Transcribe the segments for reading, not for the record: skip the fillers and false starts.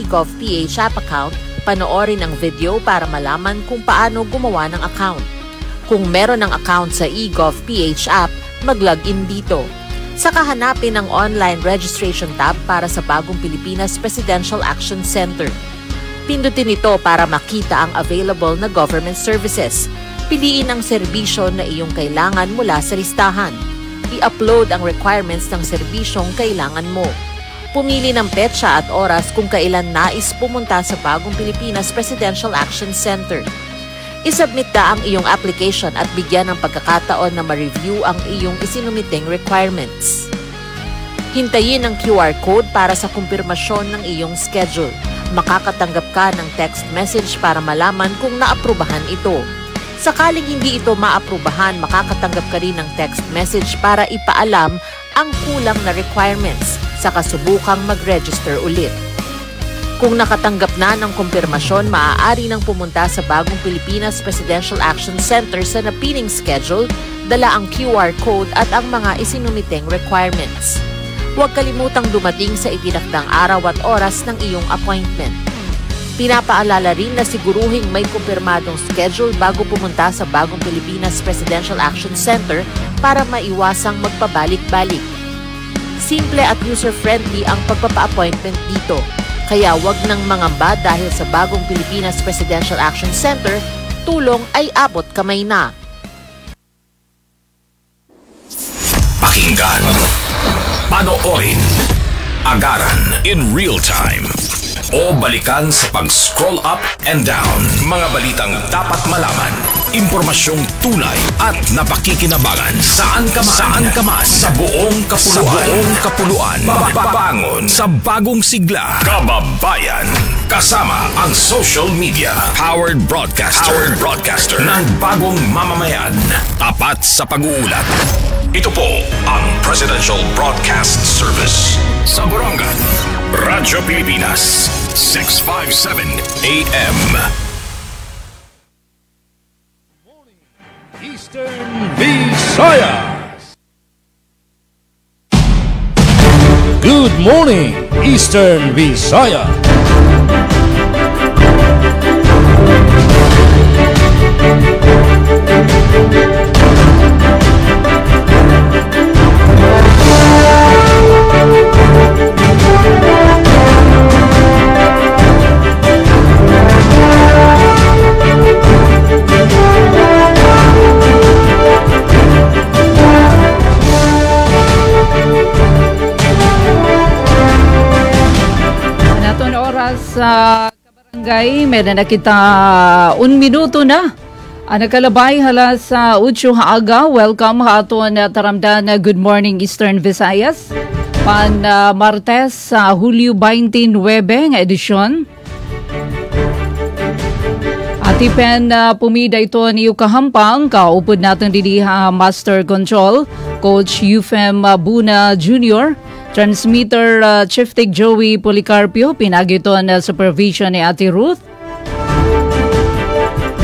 eGovPH app account, panoorin ang video para malaman kung paano gumawa ng account. Kung meron ng account sa eGovPH app, mag-login dito. Saka hanapin ang online registration tab para sa Bagong Pilipinas Presidential Action Center. Pindutin ito para makita ang available na government services. Piliin ang serbisyo na iyong kailangan mula sa listahan. I-upload ang requirements ng serbisyong kailangan mo. Pumili ng petsa at oras kung kailan nais pumunta sa Bagong Pilipinas Presidential Action Center. I-submit na ang iyong application at bigyan ng pagkakataon na ma-review ang iyong isinumiting requirements. Hintayin ang QR code para sa kumpirmasyon ng iyong schedule. Makakatanggap ka ng text message para malaman kung naaprubahan ito. Sakaling hindi ito maaprubahan, makakatanggap ka rin ng text message para ipaalam ang kulang na requirements sa kasubukang mag-register ulit. Kung nakatanggap na ng kumpirmasyon, maaari nang pumunta sa Bagong Pilipinas Presidential Action Center sa napiling schedule, dala ang QR code at ang mga isinumiting requirements. Huwag kalimutang dumating sa itinakdang araw at oras ng iyong appointment. Pinapaalala rin na siguruhing may kumpirmadong schedule bago pumunta sa Bagong Pilipinas Presidential Action Center para maiwasang magpabalik-balik. Simple at user-friendly ang pagpapa-appointment dito, kaya wag nang mangamba dahil sa Bagong Pilipinas Presidential Action Center, tulong ay abot kamay na. Pakinggan, panoorin, agaran in real time, o balikan sa pag-scroll up and down. Mga balitang dapat malaman, impormasyong tunay at napakikinabangan. Saan ka man, sa buong kapuluan. Babangon sa bagong sigla. Kababayan, kasama ang social media. Powered broadcaster ng bagong mamamayan. Tapat sa pag-uulat. Ito po ang Presidential Broadcast Service. Sa Borongan, Radyo Pilipinas, 657 AM. Eastern Visayas. Good morning, Eastern Visayas. Sa kabarangay, may na nakita 1 minuto na. Nakalabay hala sa 8 haaga. Welcome ha aton taramdan na Good Morning Eastern Visayas. Pan Martes sa Hulyo 29 nga edisyon. Atipen pumida ito niyo kahampang. Kaupod natin diniha Master Control, Coach Euphem Buna Jr., Transmitter Chief Tech Joey Policarpio, pinagiton na supervision ni Ate Ruth.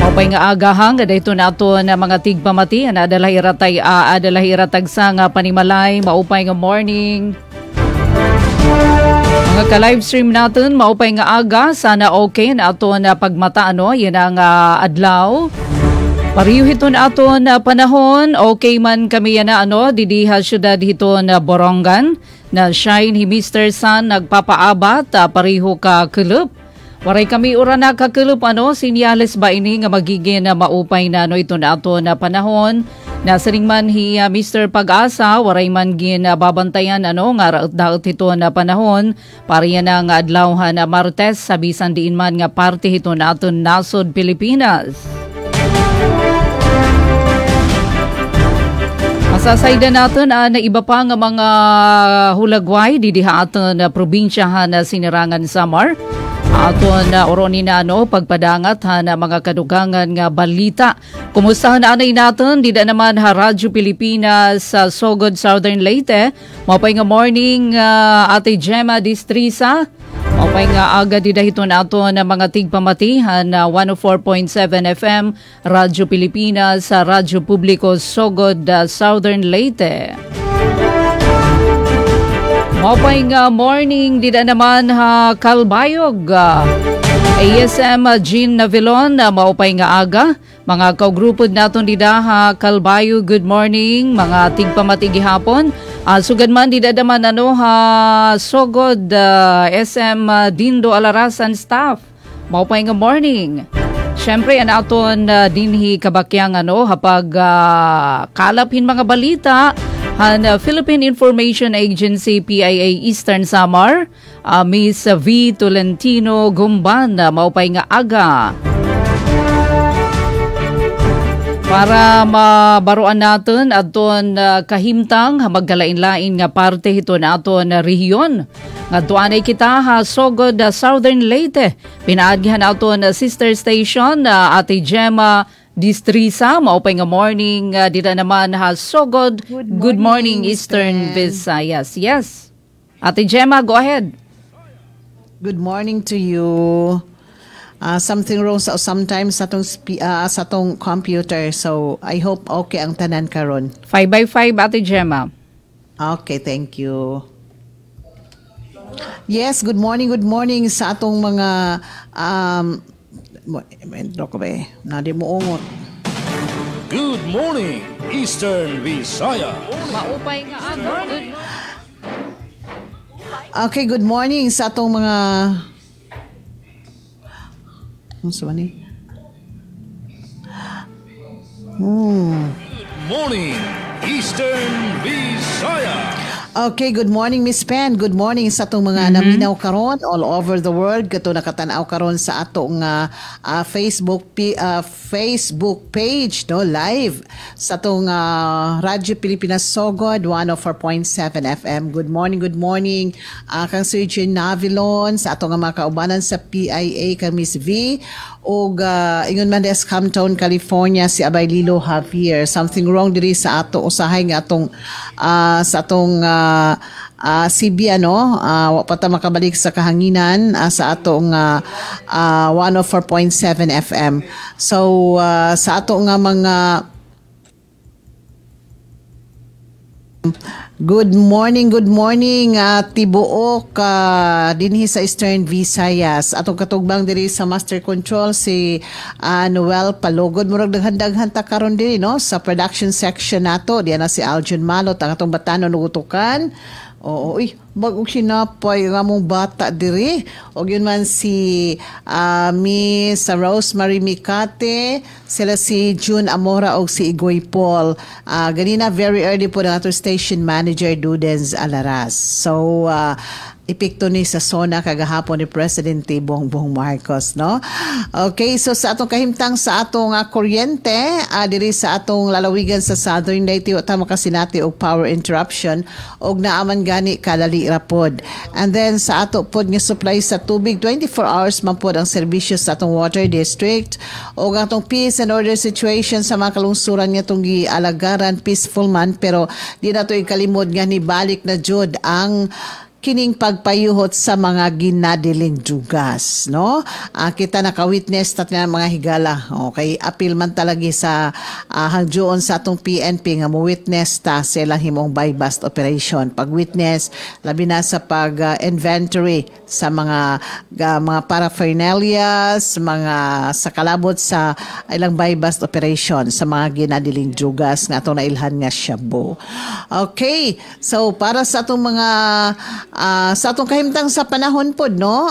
Mapay nga agahang, kada ito nato na mga tigpamati, adalahiratag sa nga panimalay, maupay nga morning. Mga ka-livestream natin, maupay nga aga, sana okay na ato na pagmata, yan ang adlaw. Pariyo hito na ato na panahon, okay man kami yan na didiha syudad hito na Borongan, na shine hi Mr. Sun nagpapaabat, pariho ka kulup. Waray kami ura na kakulup, sinyales ba ini nga magiging na maupay na ito na ato na panahon. Nasaring man hi Mr. Pag-asa, waray man gin babantayan nga raot-daot hito na panahon. Pariya na nga adlawhan na Martes, sabisan diin man nga parte hito na ato nasod Pilipinas. Masasayda natin na iba pa nga mga hulagway didiha aton na probinsyahan na sinirangan Samar. Aton na oroni na pagpadangat na mga kadugangan nga balita. Kumusta na anay natin? Dida naman Radyo Pilipinas sa Sogod, Southern Leyte. Mapay nga morning Ate Gemma Distrisa. Mapay nga aga didahito na ato na mga tigpamatihan na 104.7 FM Radyo Pilipinas sa Radyo Publiko Sogod, Southern Leyte. Mapay nga morning, di na naman ha kalbayog. ASM Jean Navilon, maupay nga aga. Mga kaugrupod naton dida ha kalbayo, good morning. Mga tigpamatigi hapon. Sugad man dida naman ano ha sogod SM Dindo Alarasan staff. Maupay nga morning. Siyempre, ang aton dinhi kabakyang ano, hapag kalapin mga balita, han Philippine Information Agency PIA Eastern Samar, Miss V. Tolentino Gumban, maupay nga aga. Para mabaruan natin aton kahimtang magkalain-lain nga parte hito na aton rehiyon. Nga duanay kita ha sogod Southern Leyte. Pinaadgihan aton sister station Ate Gemma Distrisa. Maupay nga morning dito naman ha sogod. Good morning Eastern Visayas. Yes. Ate Gemma, go ahead. Good morning to you. Something wrong sometimes sa tong computer. So, I hope okay ang tanan karon. 5x5, Ate Gemma. Okay, thank you. Yes, good morning sa atong mga nadi mo ungot. Good morning, Eastern Visayas. Maupay nga aga. Okay, good morning sa atong mga Good morning, Eastern Visayas. Okay, good morning Miss Pen. Good morning sa atong mga naminaw karon all over the world. Kato nakatan-aw karon sa atong Facebook page no live sa atong Radyo Pilipinas Sogod 104.7 FM. Good morning kang Sir Jean Navilon sa atong mga kaubanan sa PIA kang Miss V og ingon man des Camptown, California si Abay Lilo Javier. Something wrong diri sa ato usahay nga atong sa atong CB wa pa ta makabalik sa kahanginan sa atong 104.7 FM. So sa ato nga mga Good morning tibuok dinhi sa Eastern Visayas. Atong katugbang diri sa Master Control si Noel Palogod. Murag daghan-daghan ta karon diri no sa production section nato. Diyan na si Aljon Malot ang atong batanon nugutukan. Oo, bagong sinapay nga mong bata diri. O yun man si Miss Rosemary Mikate, sila si June Amora o si Igoy Paul. Ganina, very early po na ato station manager Dudens Alaras. So, epekto ni sa SONA kagahapon ni Presidente Bongbong Marcos, no? Okay, so sa atong kahimtang sa atong kuryente, diri sa atong lalawigan sa Southern Leyte, tama kasi nati og power interruption og naaman gani kadali rapod. And then sa ato pod nga supply sa tubig 24 hours man pod ang serbisyo sa atong water district og atong peace and order situation sa mga kalungsuran nga tong gialagaran peaceful man, pero di nato ikalimod nga ni balik na jud ang kining pagpayuhot sa mga ginadiling dugas, no? Kita naka-witness tatlong mga higala. Okay, apil man talagi sa hangjoon sa atong PNP nga mo-witness ta silang himong buy-bust operation. Pag-witness, labi na sa pag-inventory sa mga paraphernalia, mga sa kalabot sa ilang buy-bust operation sa mga ginadiling dugas nga atong nailhan nga shabu. Okay, so para sa atong mga sa atong kahimtang sa panahon pod no,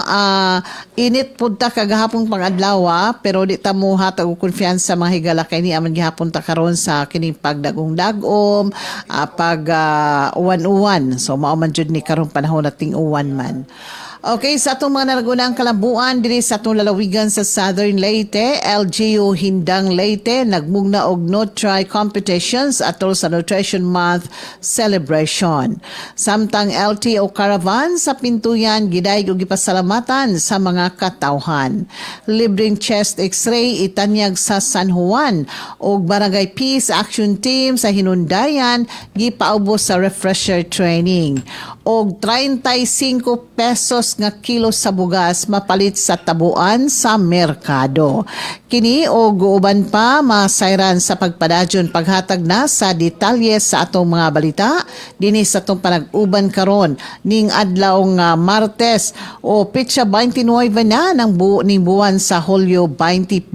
init pod ta kagahapon pang-adlaw pero di ta mo hatag og kumpiyansa mga higala kay ni aman gihapon ta karon sa kining pagdagong-dagom, pag uwan-uwan. So mao man jud ni karong panahon nating uwan man. Okay, sa atong mga nalagunang kalambuan diri sa atong lalawigan sa Southern Leyte, LGU Hindang Leyte nagmugna og no-try competitions atol sa Nutrition Month celebration. Samtang LTO Caravan sa Pintuyan gidayeg og gipasalamatan sa mga katawhan. Libreng chest x-ray itanyag sa San Juan og Barangay Peace Action Team sa Hinundayan gipaubos sa refresher training. og 35 pesos nga kilo sa bugas mapalit sa tabuan sa merkado. Kini og uban pa masayran sa pagpadadyon paghatag na sa detalye sa atong mga balita dinhi sa atong panag-uban karon ning adlaw nga Martes o petsa 29 na ng buwan sa Hulyo 2025.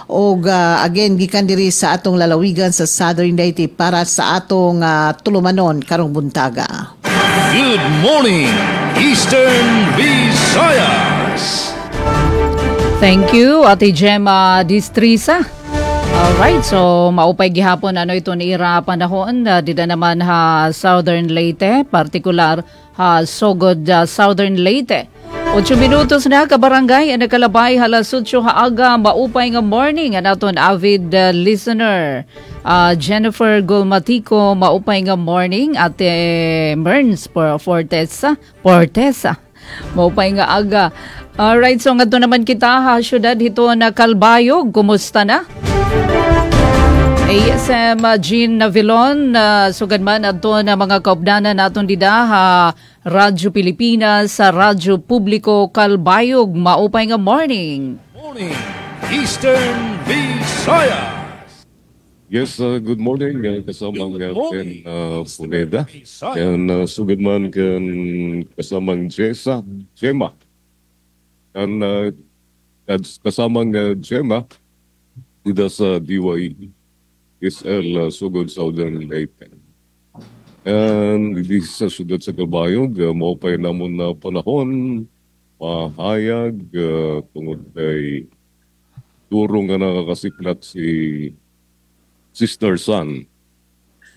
Og again gikan diri sa atong lalawigan sa Southern Leyte para sa atong tulumanon karong buntaga. Good morning, Eastern Visayas. Thank you, Ate Gemma Distrisa. Alright, so maupay gihapon ito ni ira panahon dida naman Southern Leyte, partikular Sogod Southern Leyte. 8 minutos na kabarangay ang nakalabay halas 8 haaga maupay nga morning ang aton avid listener. Jennifer Gulmatico maupay nga morning Ate Merns Fortesa maupay nga aga. Alright, so nga naman kita syudad hito na Calbayog, kumusta na? ASM Jean Navilon, sugad man ato na mga kaupdanan naton dida Radyo Pilipinas sa Radyo Publiko Calbayog, maupay nga morning. Morning, Eastern Visayas. Yes, good morning. Kasamang Good morning, Puneda. Visayas. And sugad man kan kasamang Gemma. And kasamang Gemma, dida sa DYE. SL Sugod Southern Leyte. And hindi sa sudad sa Calbayog, maupay namon na panahon, mahayag, tungod kay turong nga nakakasiklat si Sister Sun.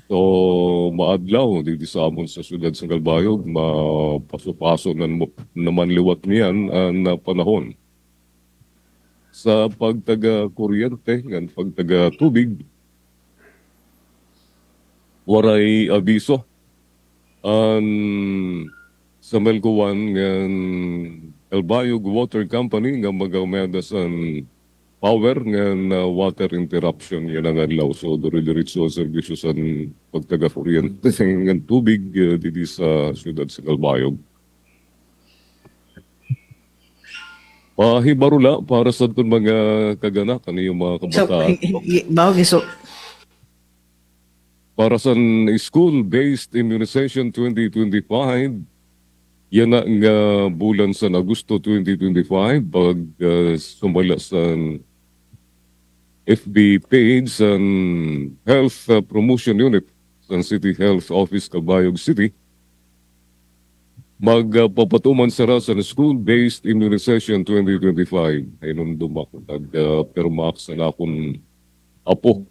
So, maadlaw, dito sa amon sa sudad sa Calbayog, mapaso-paso naman liwat niyan na panahon. Sa pagtaga-kuryente, pagtaga-tubig, waray abiso sa Melcoan ng Calbayog Water Company nga magameda sa power ng water interruption yan ang adlaw. So diri-diretso sa serbisyo sa pagtaga-kuryente ng tubig dito sa siyudad sa Calbayog. Pahibarula para sa itong mga kaganak, ano yung mga kabataan. Para sa school-based immunization 2025, yan na nga bulan sa Agosto 2025 pag sumala sa FB page sa Health Promotion Unit sa City Health Office Calbayog City. Magpapatuman sara sa school-based immunization 2025. Ay nung dumak, permak sa nakon apo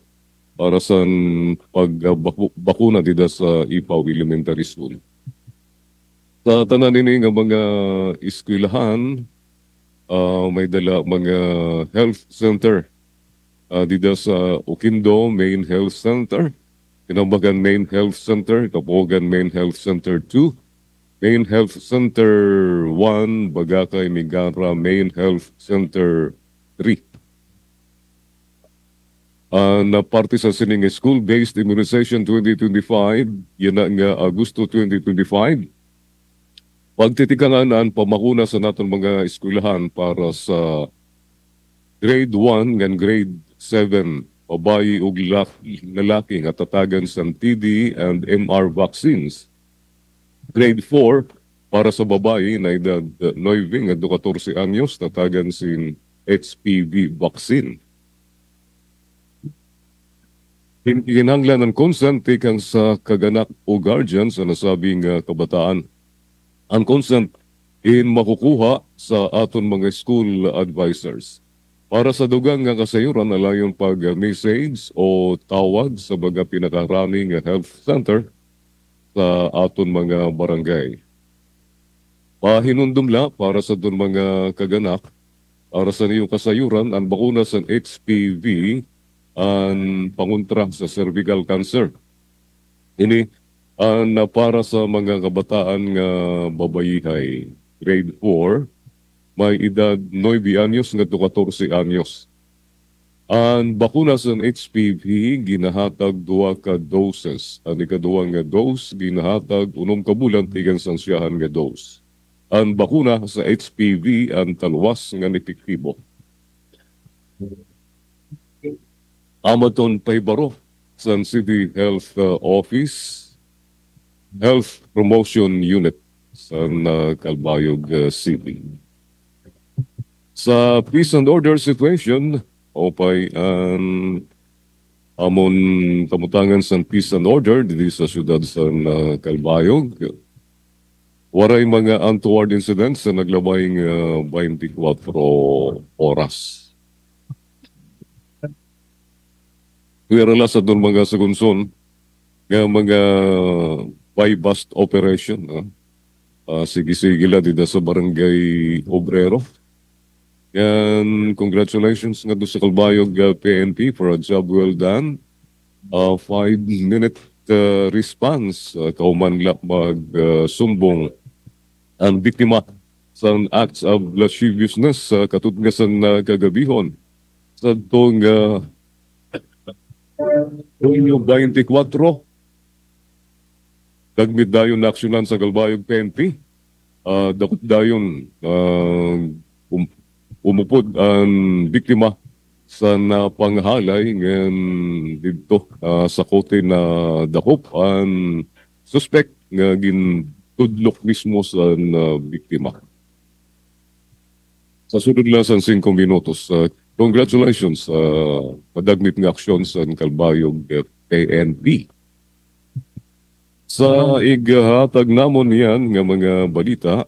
para sa pagbakuna dito sa Ipaw Elementary School. Sa tanan nini nga mga eskwelahan, may dala mga health center dito sa Oquindo Main Health Center, Kinambagan Main Health Center, Kapogan Main Health Center 2, Main Health Center 1, Bagakay Migara Main Health Center 3. Na parte sa sining school-based immunization 2025, yan na nga Agosto 2025. Pagtitikangan ang pamakuna sa naton mga eskwelahan para sa grade 1 and grade 7, babayi ug lalaki nga tatagan sa TD and MR vaccines. Grade 4, para sa babayi na edad 9 at 14 anyos, tatagan sin HPV vaccine. Kinahanglan ng consent tikang sa kaganak o guardian sa nasabing kabataan. Ang consent in makukuha sa aton mga school advisors. Para sa dugang nga kasayuran na lang yung pag-message o tawag sa mga pinakaraming health center sa aton mga barangay. Pahinundumla para sa aton mga kaganak, para sa niyong kasayuran, ang bakuna sa HPV ang panguntra sa cervical cancer. Ini na para sa mga kabataan nga babayihay, grade 4, may edad 9 anyos nga 14 anyos. Ang bakuna sa HPV ginahatag duha ka doses. Ang ikaduha nga dose ginahatag 6 ka bulan tigang sansiyahan nga dose. Ang bakuna sa HPV ang taluwas nga epektibo. Amaton Paybaro sa City Health Office Health Promotion Unit sa Calbayog City. Sa peace and order situation, opay ang amon kamutangan sa peace and order dito sa syudad sa Calbayog. Waray mga untoward incidents na naglabayng 24 oras. Kuya sa doon mga sagunson, nga mga buy-bust operation. Sige-sige la dito sa barangay Obrero. Yan, congratulations nga doon sa Calbayog PNP for a job well done. 5-minute response. Kauman lang magsumbong ang biktima sa acts of lasciviousness katutgasan na kagabihon. Sa itong 24, dagmit dayon na aksyonan sa Calbayog PNP. Dapat dayon umupod ang biktima sa napanghalay ngayon dito sa kote na dakop ang suspect nga gintudlok mismo sa biktima. Sa sunod lang sa 5 minutos, congratulations sa padagmit ng aksyon sa Calbayog PNP. Sa igahatag namon yan nga mga balita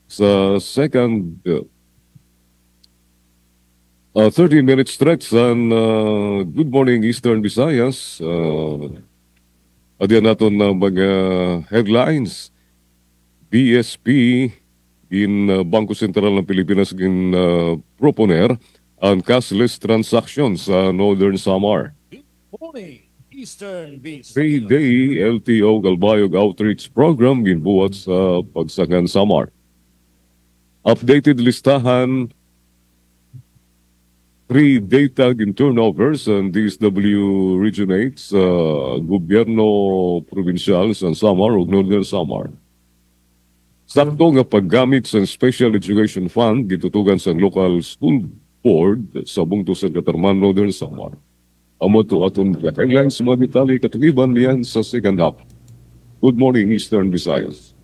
sa second 30-minute stretch on Good Morning Eastern Visayas. Adiyan natin na mga headlines. BSP in Bangko Sentral ng Pilipinas gin proponer ang cashless transactions sa Northern Samar. Good morning, Eastern Visayas. 3-day LTO Calbayog Outreach Program ginbuhat sa Pagsangan Samar. Updated listahan 3 data in turnovers and DSW Region 8 sa gobyerno probinsyal sa Samar ug Northern Samar. Sakto nga paggamit sa Special Education Fund gitutugan sa local school board sa bungto sa Katarman Northern Samar. Amo to aton headlines mga detalye katugiban niyan sa second half. Good morning, Eastern Visayas.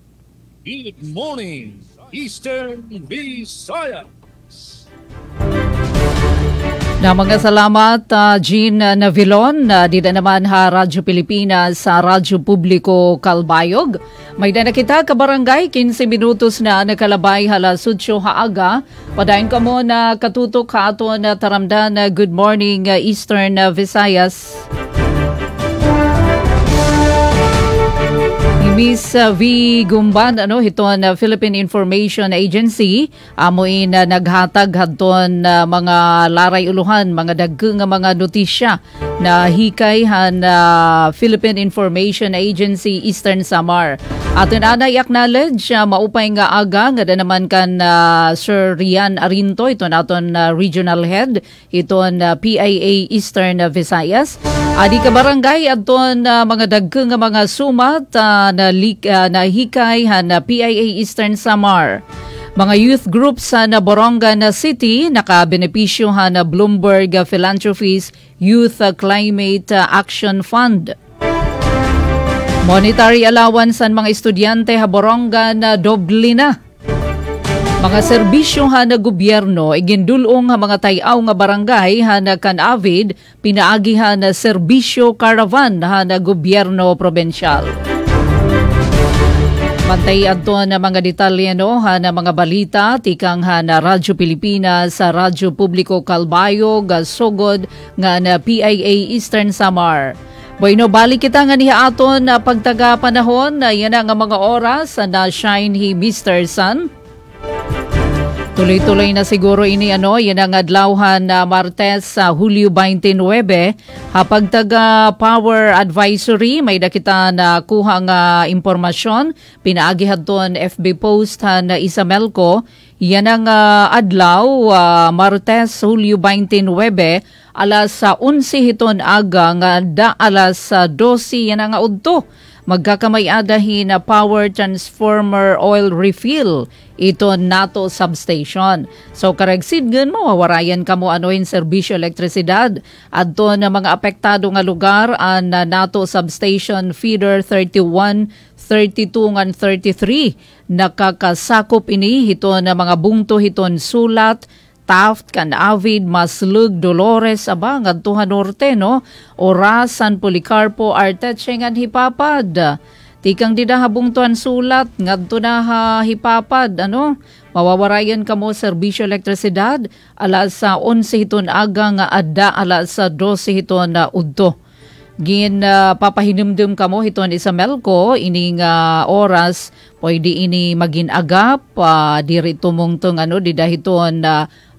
Good morning, Eastern Visayas. Na mga salamat, Jean Navilon, dito naman ha Radyo Pilipinas sa Radyo Publiko Calbayog. May na kita kabarangay, 15 minutos na nakalabay hala sudyo haaga. Padayon ka mo na katutok ka ato na taramdan na Good Morning Eastern Visayas. Miss V. Gumban, hiton Philippine Information Agency, amoin naghatag hadton mga laray uluhan, mga dagkeng nga mga notisya na hikay han Philippine Information Agency Eastern Samar. Aton anay acknowledge maupay nga aga nga naman kan Sir Rian Arinto, iton aton regional head, iton PIA Eastern Visayas. Adi ka barangay aton mga dagkeng nga mga sumat na hikay na PIA Eastern Samar. Mga youth groups sa Borongan City nakabenepisyo na Bloomberg Philanthropies Youth Climate Action Fund. Monetary allowance sa mga estudyante ha Borongan doble na. Mga serbisyo na gobyerno igindulong ha mga tayaw nga barangay na kan-avid pinaagihan na serbisyo caravan na gobyerno probensyal. Bantay adto na mga detalye na mga balita tikang na Radyo Pilipinas sa Radyo Publiko Calbayog sugod nga na PIA Eastern Samar. Bueno, balik kita nga niya aton na pagtaga panahon na yan nga mga oras na shine hi Mr. Sun. Tuloy-tuloy na siguro ini yan ang adlawhan na Martes sa Hulyo 29 hapag taga Power Advisory may dakita na kuha nga impormasyon pinaagi hadton FB post na Isamelco yan ang adlaw Martes Hulyo 29 alas 11 hiton aga nga alas 12 yan ang udto magkakamay-adahin na power transformer oil refill ito nato substation. So karagsidgan mawawarayan kamo in serbisyo elektrisidad adto na mga apektado nga lugar an nato substation feeder 31, 32 ngan 33 nakakasakop ini hito na mga bungto hiton Sulat, Taft, Canavid, Maslug, Dolores, abang Adtuhan Norte, no? Oras, San Policarpo, Arteche, ngan Hipapad. Tikang didahabong tuan Sulat, ngadto na Hipapad, mawawarayan kamo serbisyo elektrisidad, alas 11 hiton aga nga adda, alas 12 hiton udto. Gin papahinumdum kamo hiton Isamelco ining oras pwede ini maginagap diri tumungtong didahiton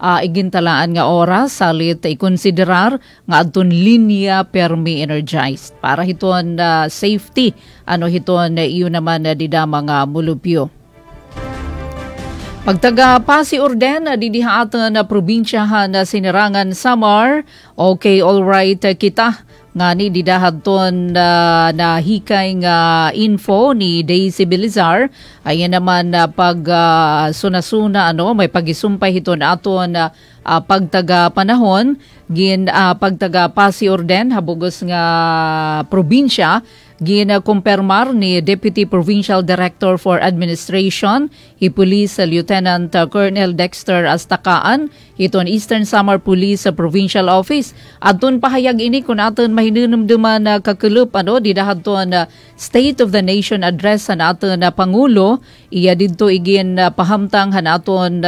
igintalaan nga oras salit ikonsiderar nga adton linya permi energized para hiton safety hiton iyo naman dida mga mulupyo. Pagtaga Pasi Orden didihaatan na probinsyahan na Sinirangan Samar, okay alright kita nga ni didahadton na hikay nga info ni Daisy Belizar ayan naman pag sunasuna may pagisumpay hiton aton pagtaga panahon gin pagtaga Pasi Orden habugos nga probinsya ginakumpirmar ni Deputy Provincial Director for Administration, Police Lieutenant Colonel Dexter Astakaan, hiton Eastern Samar Police Provincial Office. Adton pahayag ini kung aton mahinumduman na kakulup didahadton State of the Nation address sa aton Pangulo, iya didto igin pahamtang hanaton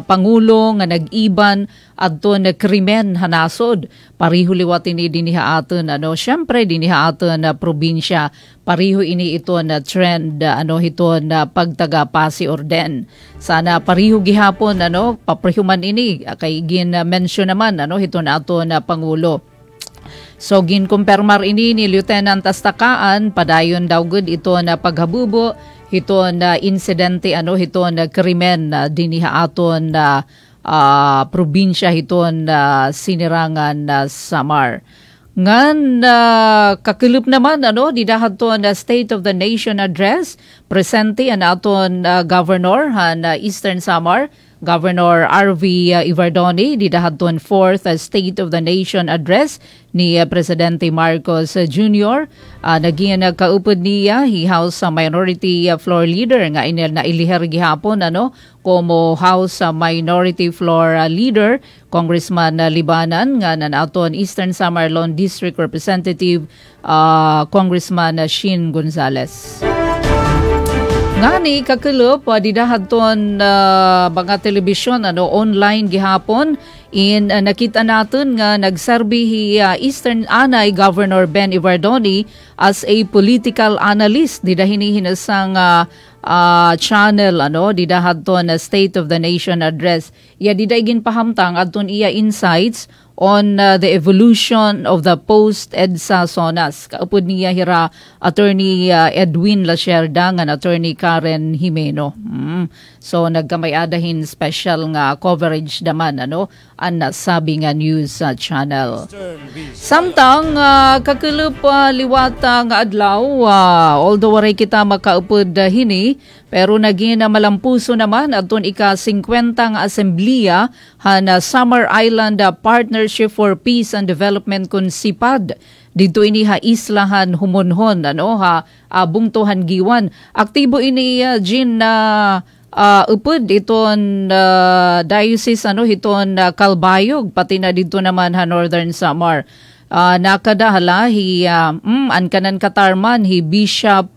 Pangulo nga nag-iban adton krimen hanasod pariho liwat ini diniha aton syempre diniha aton probinsya pariho ini ito na trend hiton pagtaga Pasi Orden sana pariho gihapon paprihuman ini kay gin mention naman hiton aton Pangulo. So ginkumpirmar ini ni Lieutenant Astakaan padayon daw gud ito na paghabubo hiton insidente hiton krimen diniha aton probinsya hiton Sinirangan Samar. Ngan kakulup naman didahadton State of the Nation address presente aton Governor han Eastern Samar Governor R.V. Ivardoni didahadton 4th State of the Nation address ni Presidente Marcos Jr. Naging nagkaupod niya House Minority Floor Leader nga inil na iliher gihapon como House Minority Floor Leader Congressman Libanan nga nanaton Eastern Samar Lone District Representative Congressman Shin Gonzales. Ngani kakulup didahadton mga telebisyon online gihapon nakita natin nga nagserbi Eastern Anay Governor Ben Ivardoni as a political analyst didahinihin sang channel didahadton State of the Nation address iya didaygin pahamtang adton iya insights on the evolution of the post-EDSA SONAS. Kaupod niya hira Attorney Edwin Lacerda nga Attorney Karen Jimeno. So nagkamay-adahin special nga coverage naman ang nasabi nga news channel. Samtang kakulup liwat nga adlaw although waray kita makaupod hini pero naging malampuso naman adton ika-50 nga assemblea han Summer Island Partnership for Peace and Development kun SIPAD dito ini islahan humonhon bungtuhan giwan aktibo ini Jin upod iton diocese hiton Calbayog pati na dito naman Northern Samar nakadahala an kanan Katarman Bishop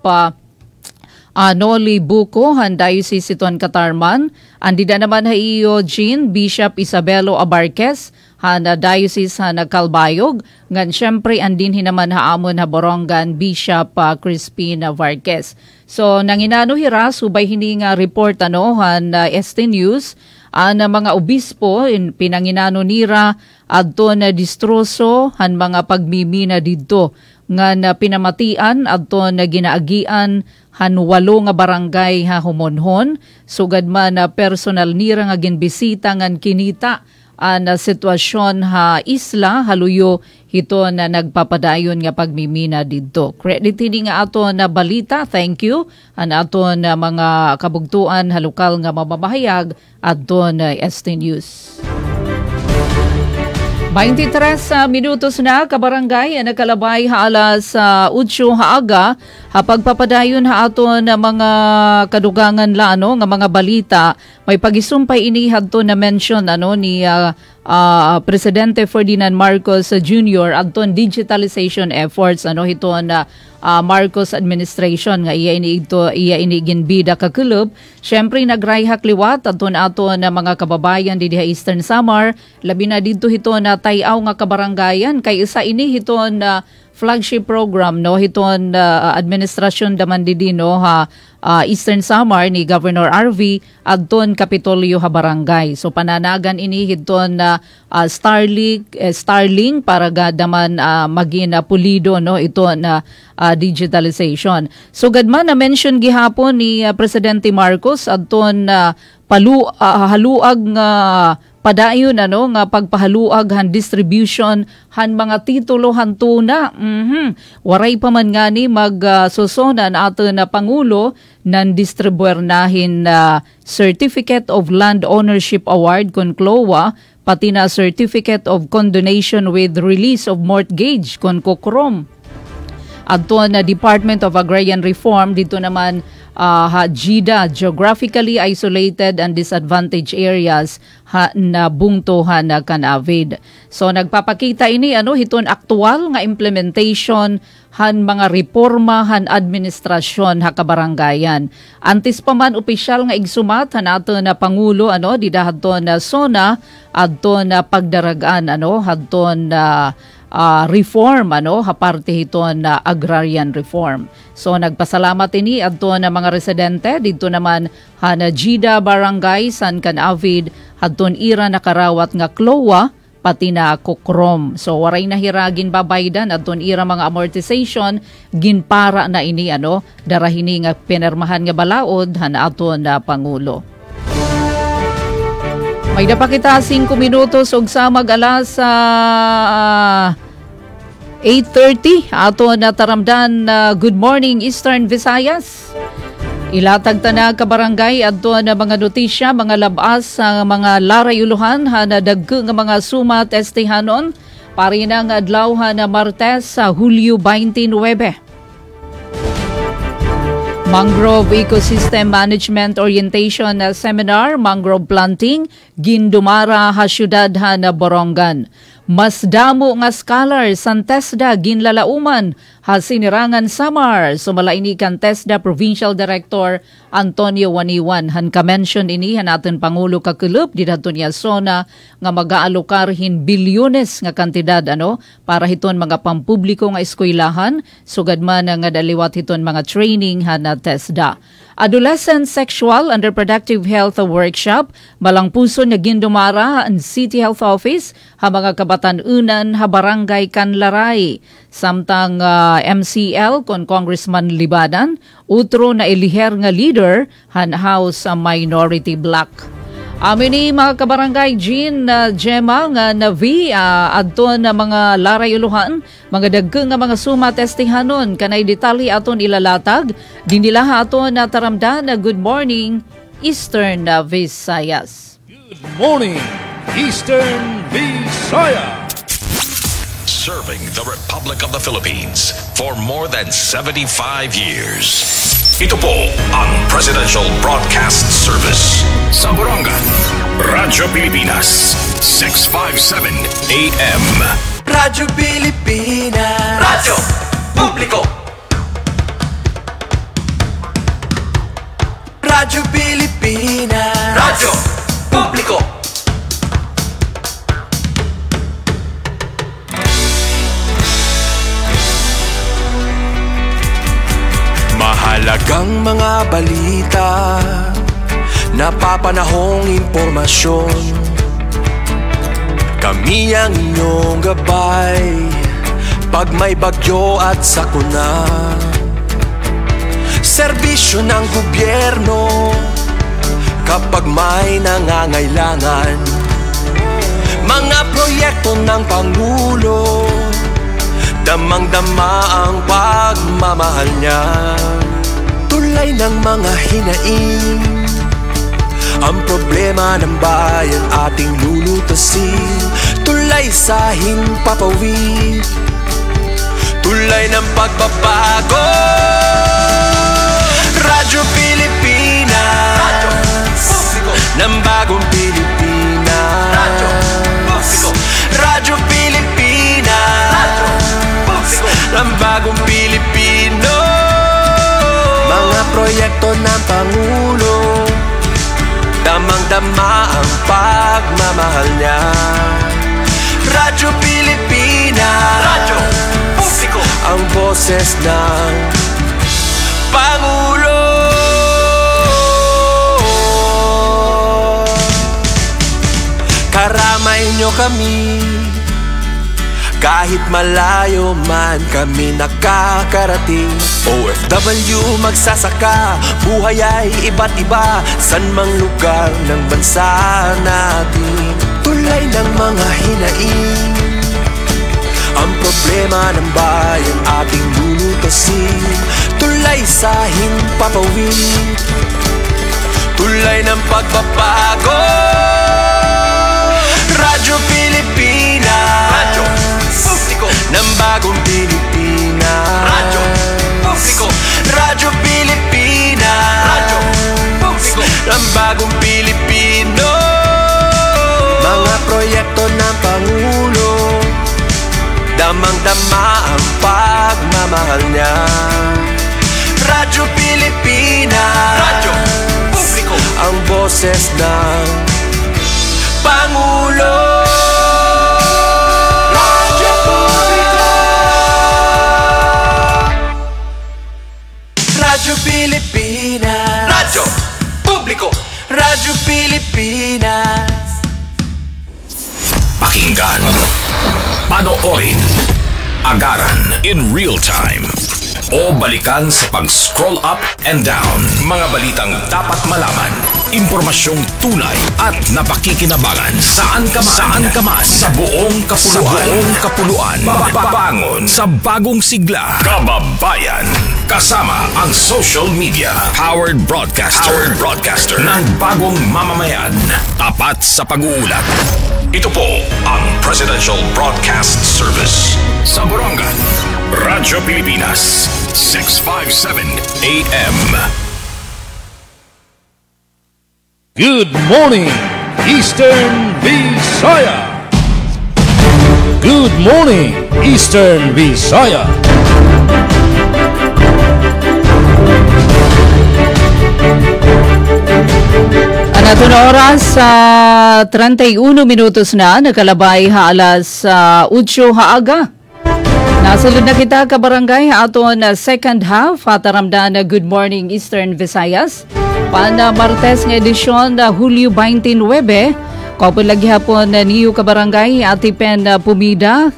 Noli Buko, han Diocese iton Katarman. Andida naman iyo Jean, Bishop Isabelo Abarquez, na Diocese na Calbayog. Ngan syempre andin hinaman haamon na Borongan Bishop Crispin Varquez. So nanginano hira subay hini nga report ST News na mga obispo pinanginano nira adto na distroso han mga pagmimina didto nga na pinamatian adto na ginaagian han 8 nga barangay humonhon sugad man na personal nira nga ginbisita ngan kinita na sitwasyon isla haluyo hito na nagpapadayon nga pagmimina didto. Credit ini nga ato na balita. Thank you. Ato na mga kabugtuan halukal nga mamamahayag ato na ST News. 23 minutos na kabarangay nakalabay alas 8 haaga pagpapadayon ato na mga kadugangan nga mga balita may pagisumpay ini hadto na mention ni Presidente Ferdinand Marcos Jr. adton digitalization efforts hito na Marcos administration nga iya ini ginbida ka kulob. Syempre nagrayhak liwat adton ato na mga kababayan di Eastern Samar labi na didto hito na tayaw nga kabarangayan kay isa ini hito na flagship program hiton administrasyon daman didino Eastern Samar ni Governor RV adton Kapitolyo barangay. So pananagan ini hiton Starlink para daman maging pulido ito na digitalization. So gadman na mention gihapon ni Presidente Marcos adton haluag nga padayon nga pagpahaluag han distribution han mga titulo han tuna. Waray pa man nga ni magsusonan ato na Pangulo nan distribuer nahin Certificate of Land Ownership Award kon CLOA pati na Certificate of Condonation with Release of Mortgage kon COCROM. Adto na Department of Agrarian Reform dito naman GIDA, Geographically Isolated and Disadvantaged Areas na bungtuhan na kanavid. So nagpapakita ini hiton aktual nga implementation han mga reforma han administrasyon kabarangayan. Antes pa man opisyal nga igsumat han ato na Pangulo didahadto na SONA adto na pagdaragan hadto na reform parte hiton na agrarian reform. So nagpasalamat ini adto na mga residente dito naman na GIDA barangay San Canavid hadton ira nakarawat nga CLOA pati na COCROM. So waray nahiragin babaydan adton ira mga amortization ginpara na ini darahini nga pinirmahan nga balaod han ato na Pangulo. May napakita 5 minutos og sa mag-alas 8:30 ato na taramdan Good Morning Eastern Visayas. Ilatag na kabarangay adto na mga notisya, mga labas sa mga larayuluhan na dagko nga mga suma testihanon pari na nga adlaw na Martes sa Hulyo 29. Mangrove Ecosystem Management Orientation Seminar, Mangrove Planting, gindumara syudad na Borongan. Mas damo nga scholar san TESDA ginlalauman sinirangan Samar. Sumala ini kan TESDA Provincial Director Antonio Waniwan. Han ka-mention ini aton Pangulo kakulub didto niya SONA nga mag-aalokar hin bilyones nga kantidad para hiton mga pampubliko nga eskwelahan sugad man nga daliwat hiton mga training na TESDA. Adolescent Sexual and Reproductive Health Workshop, malangpuson na gindumara ang City Health Office, mga kabatan-unan, barangay Kanlaray. Samtang MCL kon Congressman Libadan, utro na iliher nga leader, han House Minority Bloc. Amin mga kabarangay Jean Gemma nga navi adto na mga larayuluhan, mga dagkeng nga mga suma testihanon kanay detalye aton ilalatag dinila aton na taramdan na Good Morning Eastern Visayas. Good morning, Eastern Visayas. Serving the Republic of the Philippines for more than 75 years. Ito po ang Presidential Broadcast Service sa Borongan, Radyo Pilipinas, 657 AM. Radyo Pilipinas, Radyo Publiko. Radyo Pilipinas, Radyo Publiko. Ang mga balita, napapanahong impormasyon, kami ang inyong gabay pag may bagyo at sakuna. Serbisyo ng gobyerno kapag may nangangailangan. Mga proyekto ng Pangulo, damang-dama ang pagmamahal niya. Tulay ng mga hinaing, ang problema ng bayan ating lulutasin. Tulay sa himpapawid, tulay ng pagbabago. Radyo Pilipinas, Radyo Publiko ng bagong Pilipinas. Radyo Publiko, Radyo Pilipinas, Radyo Publiko ng bagong Pilipino. Mga proyekto ng Pangulo, damang-dama ang pagmamahal niya. Radyo Pilipinas, Radyo Publiko, ang boses ng Pangulo. Karamay nyo kami, kahit malayo man kami nakakarating. OFW magsasaka, buhay ay iba't iba, san mang lugar ng bansa natin. Tulay ng mga hinaing, ang problema ng bayan ating lulutasin. Tulay sa himpapawid, tulay ng pagbabago. Radyo Pilipinas, Radyo Publiko ng bagong Pilipinas. Radyo Publiko, Radyo Pilipinas, Radyo Publiko ng bagong Pilipino. Mga proyekto ng Pangulo, damang-dama ang pagmamahal niya. Radyo Pilipinas, Radyo Publiko, ang boses ng Pangulo. Radyo Publiko, Radyo Pilipinas, Radyo Publiko, Radyo Pilipinas. Pakinggan, panoorin, agaran in real time, o balikan sa pag-scroll up and down. Mga balitang dapat malaman, impormasyong tunay at napakikinabangan. Saan ka man, sa buong kapuluan. Bangon sa bagong sigla. Kababayan, kasama ang social media. Powered broadcaster ng bagong mamamayan. Tapat sa pag-uulat. Ito po ang Presidential Broadcast Service. Sa Borongan, Radyo Pilipinas, 657 AM. Good morning, Eastern Visaya. Good morning, Eastern Visaya. Anato na oras sa 31 minutos na, nakalabay alas 8 haaga. Nasulod na kita ka barangay aton second half hataramdan na Good Morning Eastern Visayas. Pana Martes nga edisyon na Hulyo 29, kapag lagi hapon na niyo ka barangay atipen pumida.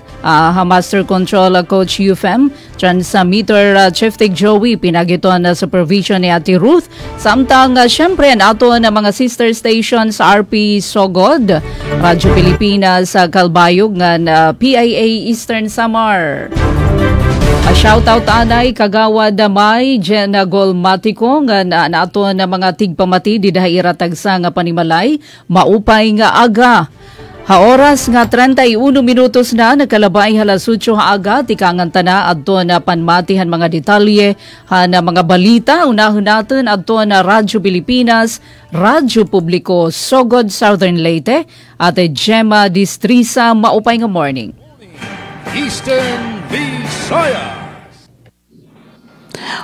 Master Control Coach UFM, Transmitter Chief Tig Joey, pinagiton na supervision ni Ate Ruth. Samtang syempre nato na mga sister stations RP Sogod, Radyo Pilipinas Kalbayog nga PIA Eastern Samar. Shoutout anay kagawad may Jenna Golmatiko nga nato na mga tigpamati di dahira tagsa nga panimalay, maupay nga aga. Haoras nga 31 minutos na nakalabay alas 8 haaga tikangan tana adto na panmatihan mga detalye na mga balita unahon natin adto na Radyo Pilipinas, Radyo Publiko Sogod Southern Leyte at Gemma Distrisa maupay nga morning. Eastern Visaya.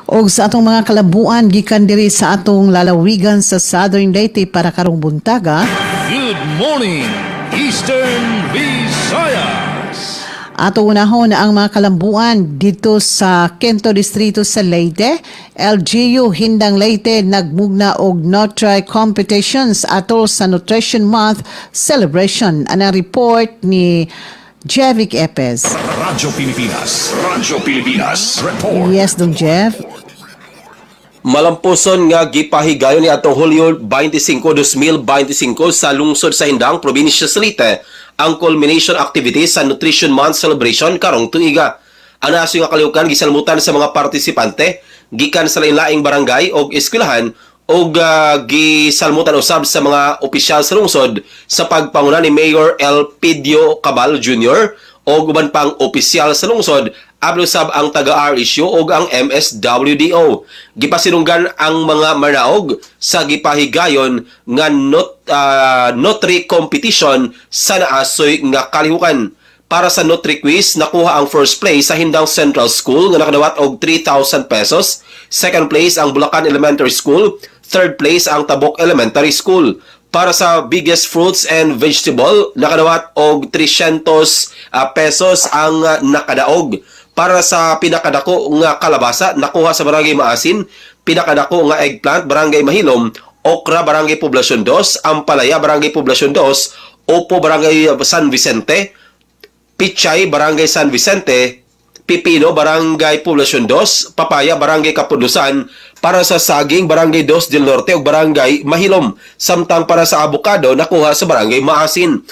Og sa atong mga kalabuan gikan diri sa atong lalawigan sa Southern Leyte para karong buntaga. Good morning, Eastern Visayas. Ato unahon na ang mga kalambuan dito sa Quinto Distrito sa Leyte. LGU Hindang Leyte nagmugna og Nutri competitions atol sa Nutrition Month celebration. Anang report ni Jevic Epes. Radyo Pilipinas, report. Yes, Dong Jeff. Malampuson nga gipahigayon ni atong Hulyo 25, 2025 sa lungsod sa Hindang, probinsya sa Leyte, ang culmination activities sa Nutrition Month celebration karong tuiga. Ang naso nga kalihukan gisalmutan sa mga partisipante gikan sa lain-laing barangay o eskwelahan o gisalmutan usab sa mga opisyal sa lungsod sa pagpanguna ni Mayor Elpidio Cabal Jr. o guban pang opisyal sa lungsod ablo sab ang taga-RSU o ang MSWDO. Gipasinunggan ang mga manaog sa gipahigayon nga Nutri competition sa naasoy nga kalihukan. Para sa Nutri quiz, nakuha ang first place sa Hindang Central School nga nakadawat og 3,000 pesos. Second place ang Bulacan Elementary School. Third place ang Tabok Elementary School. Para sa biggest fruits and vegetable, nakadawat og 300 pesos ang nakadaog. Para sa pinakadako nga kalabasa, nakuha sa Barangay Maasin, pinakadako nga eggplant, Barangay Mahilom, okra, Barangay Poblacion 2, ampalaya, Barangay Poblacion 2, opo, Barangay San Vicente, pichay, Barangay San Vicente, pipino, Barangay Poblacion 2, papaya, Barangay Kapudusan, para sa saging, Barangay 2 del Norte o Barangay Mahilom. Samtang para sa avocado, nakuha sa Barangay Maasin.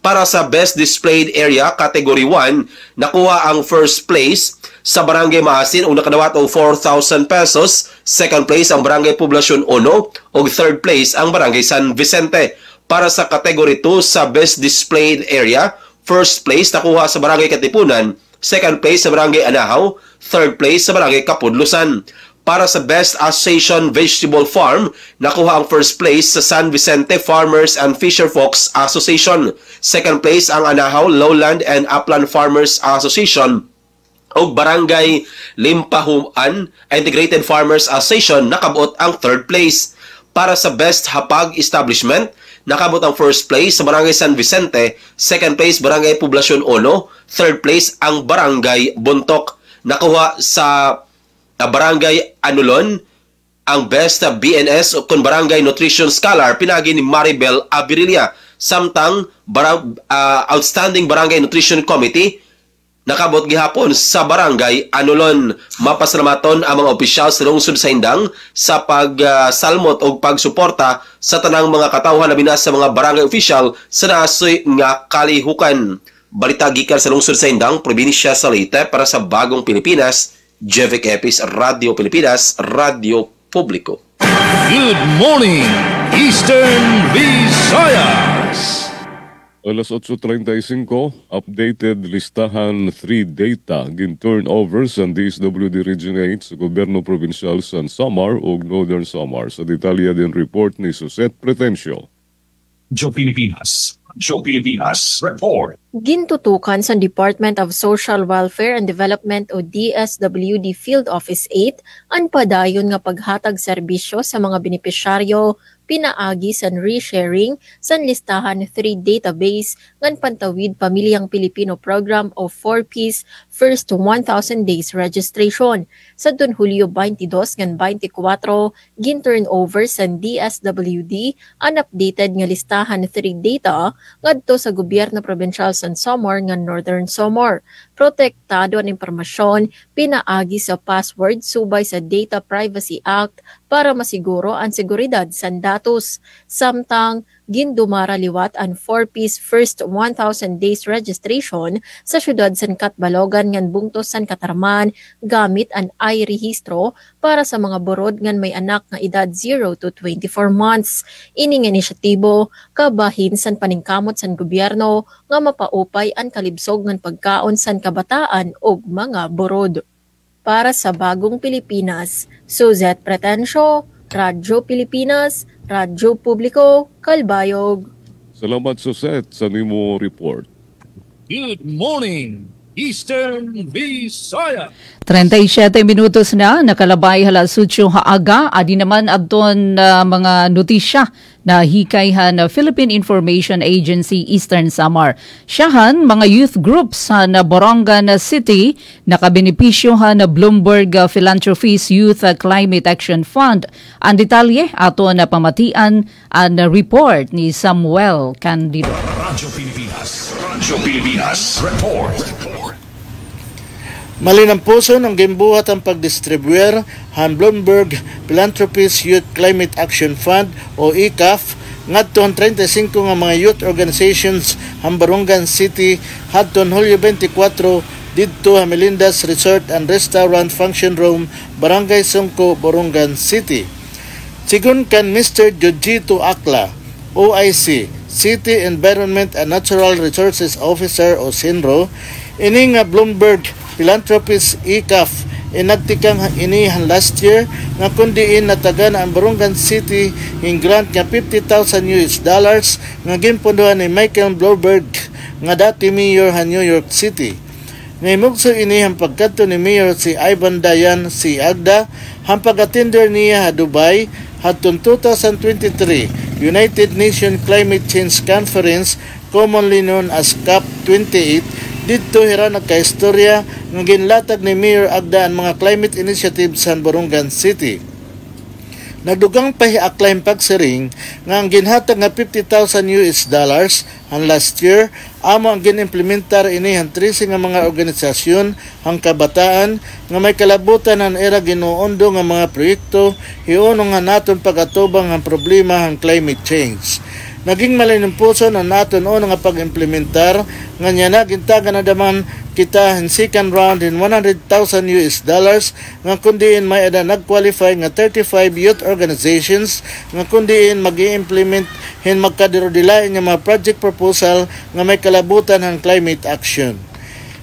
Para sa Best Displayed Area, Category 1, nakuha ang first place sa Barangay Maasin o nakadawat og 4,000 pesos. Second place ang Barangay Poblacion 1 o third place ang Barangay San Vicente. Para sa Category 2 sa Best Displayed Area, first place nakuha sa Barangay Katipunan, second place sa Barangay Anahaw, third place sa Barangay Kapudlusan. Para sa Best Association Vegetable Farm, nakuha ang first place sa San Vicente Farmers and Fisherfolks Association. Second place ang Anahaw Lowland and Upland Farmers Association. O Barangay Limpahuan Integrated Farmers Association, nakabot ang third place. Para sa Best Hapag Establishment, nakabot ang first place sa Barangay San Vicente, second place Barangay Poblacion 1, third place ang Barangay Buntok. Nakuha sa Barangay Anulon ang Best BNS o kung Barangay Nutrition Scholar, pinagi ni Maribel Abirilla. Samtang Outstanding Barangay Nutrition Committee, nakabot gihapon sa Barangay Anulon. Mapasalamaton ang mga opisyal sa lungsod sa Hindang sa pagsalmot o pagsuporta sa tanang mga katawhan na binas sa mga barangay opisyal sa naasoy nga kalihukan. Balita gikan sa lungsod sa Hindang, probinsya sa Leyte, para sa Bagong Pilipinas, Jevic Epis, Radio Pilipinas, Radio Publiko. Good morning, Eastern Visayas. Alas 8:35, updated listahan 3 data gin turnover sa DSWD Region 8 sa Gobyerno Provincial San Samar ug Northern Samar. Sa detalya din report ni Susette Pretencio. Radyo Pilipinas, report. Gintutukan sa Department of Social Welfare and Development o DSWD Field Office 8 ang padayon nga paghatag serbisyo sa mga benepisyaryo pinaagi sa resharing sa listahan 3 database ngan Pantawid Pamilyang Pilipino Program o 4Ps First to 1,000 Days Registration. Sa Hulyo 22 ngan 24 gin-turnover sa DSWD ang updated nga listahan 3 data ngadto sa Gobyerno Provincial San Samar ngan Northern Samar. Protektado ang impormasyon pinaagi sa password subay sa Data Privacy Act para masiguro ang seguridad sa datos. Samtang gindumara liwat ang 4Ps First 1,000 Days Registration sa syudad San Catbalogan ngan Bungtos San Catarman gamit ang i-rehistro para sa mga borod ngan may anak nga edad 0 to 24 months. Ining inisyatibo kabahin san paningkamot san gobyerno nga mapaupay ang kalibsog ngan pagkaon san kabataan ug mga borod. Para sa Bagong Pilipinas, Suzette Pretencio, Radyo Pilipinas, Radyo Publiko, Kalbayog. Salamat Susette sa nimo report. Good morning, Eastern Visayas. 37 minutos na nakalabay halas 8 haaga. Adi naman adton mga notisya na hikayhan na Philippine Information Agency Eastern Samar. Siyahan mga youth groups sa Borongan City nakabenepisyohan na Bloomberg Philanthropies Youth Climate Action Fund. Ang detalye ato na pamatian ang report ni Samuel Candido. Radyo Pilipinas Report. Malinang puso ng gimbuhat ang pagdistribuyer han Bloomberg Philanthropies Youth Climate Action Fund o ECAF ngadtong 35 nga mga youth organizations han Borongan City hadtong Hulyo 24 didto sa Melinda's Resort and Restaurant Function Room, Barangay Sungko, Borongan City. Sigun kan Mr. Jojito Akla, OIC, City Environment and Natural Resources Officer o SENRO, ini nga Bloomberg Philanthropies ECAF inagtikang inihan last year nga kundiin natagan ang Borongan City in grant nga $50,000 nga ginpunduhan ni Michael Bloomberg nga dati mayor sa New York City. Ngaymugso inihang pagkadto ni Mayor si Ivan Dayan si Agda ang pag-attender niya sa Dubai hatong 2023 United Nations Climate Change Conference, commonly known as COP28. Dito hira nagkaistorya ng ginlatag ni Mayor Agda ang mga climate initiatives sa Borongan City. Nagdugang pahiaklaim pagsiring nga ang ginhatag nga $50,000 ang last year amo ang ginimplementar ini ang 13 nga mga organisasyon ang kabataan nga may kalabutan ang era ginuondo nga mga proyekto hiuno nga naton pagatubang ang problema ang climate change. Naging malinimpuso na naton o nga pag-implementar nga niya na gintagan na daman kita in second round in $100,000 nga kundiin may ada nag-qualify nga 35 youth organizations nga kundiin mag-i-implement hin magkadirodila nga mga project proposal nga may kalabutan ng climate action.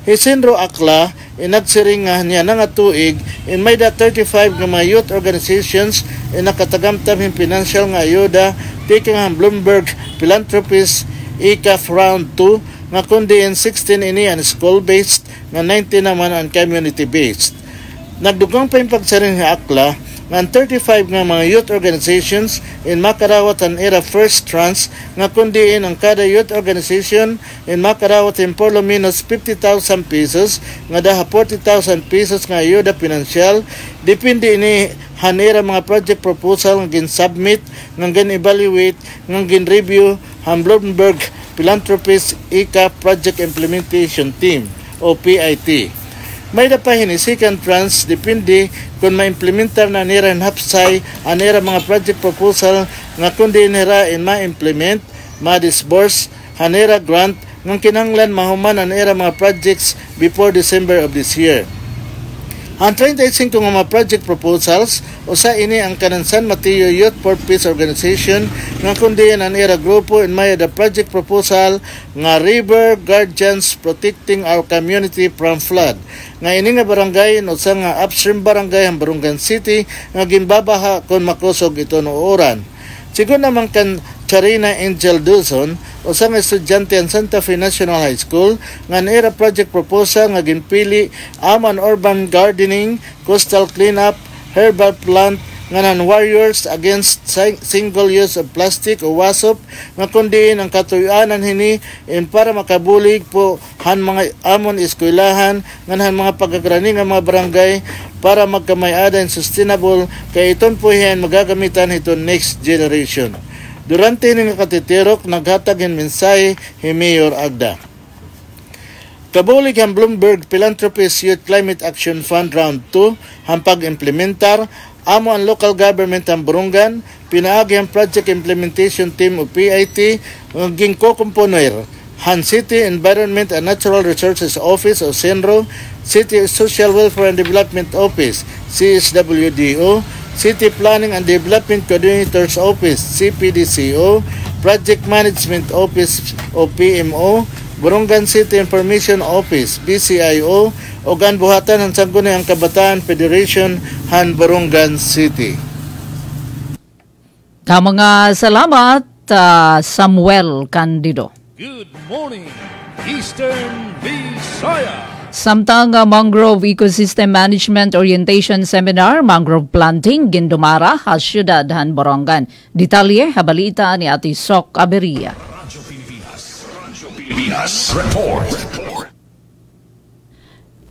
Hisenro Akla inagsiring nga niya nga tuig in may da 35 nga mga youth organizations nakatagamtam hin financial nga ayuda taking ang Bloomberg Philanthropies ECAF Round 2 nga kundi in 16 ini ang school-based nga 19 naman ang community-based. Nagdugang pa yung pagsaring nga Akla nga 35 nga mga youth organizations in makarawat ang era first tranche nga kundi in ang kada youth organization in makarawat in por lo menos 50,000 pesos nga daha 40,000 pesos nga ayuda pinansyal depende ini hanera mga project proposal nga gin-submit nga gin-evaluate nga gin-review ang Bloomberg Philanthropies ECAF Project Implementation Team o PIT. May dapahin ni second tranche depende kung ma-implementar na nira in hapsay anera mga project proposal nga kundi nira in ma-implement, ma-disburse, hanera grant ng kinanglan mahuman anera mga projects before December of this year. Ang 35 nga mga project proposals usa ini ang kanan San Mateo Youth for Peace Organization nga kundi ang era grupo in may the project proposal nga River Guardians Protecting Our Community from Flood nga ini nga barangay usa nga upstream barangay ang Borongan City nga ginbabaha kon makusog ito nooran. Sigo naman kan Charina Angel Duzon, usa nga estudyante ang Santa Fe National High School, nga era project proposal nga ginpili aman urban gardening, coastal cleanup, herbal plant, nga nan warriors against single use of plastic o wasop, nga kundiin ang katuyanan hini in para makabulig po han mga amon eskwelahan, nga han mga pagagrani nga mga barangay para magkamayada and sustainable kay iton po yan magagamitan ito next generation. Durante ni katitirok, naghatag ng mensahe ni Mayor Agda. Kabulig ang Bloomberg Philanthropies Youth Climate Action Fund Round 2, ang pag-implementar, amo ang local government ang Borongan, pinaagi ang Project Implementation Team o PIT, maging ko-komponer, Han City Environment and Natural Resources Office o SENRO, City Social Welfare and Development Office, CSWDO, City Planning and Development Coordinator's Office, CPDCO, Project Management Office o PMO, Borongan City Information Office, BCIO, o ganbuhatan ng Sangguniang Kabataan Federation, Han Borongan City. Mga salamat, Samuel Candido. Good morning, Eastern Visayas. Samtang Mangrove Ecosystem Management Orientation Seminar, Mangrove Planting, Gindumara, Syudad Han Borongan. Detalye, habalita ni Ati Sok Aberia. Radyo Pilipinas Report.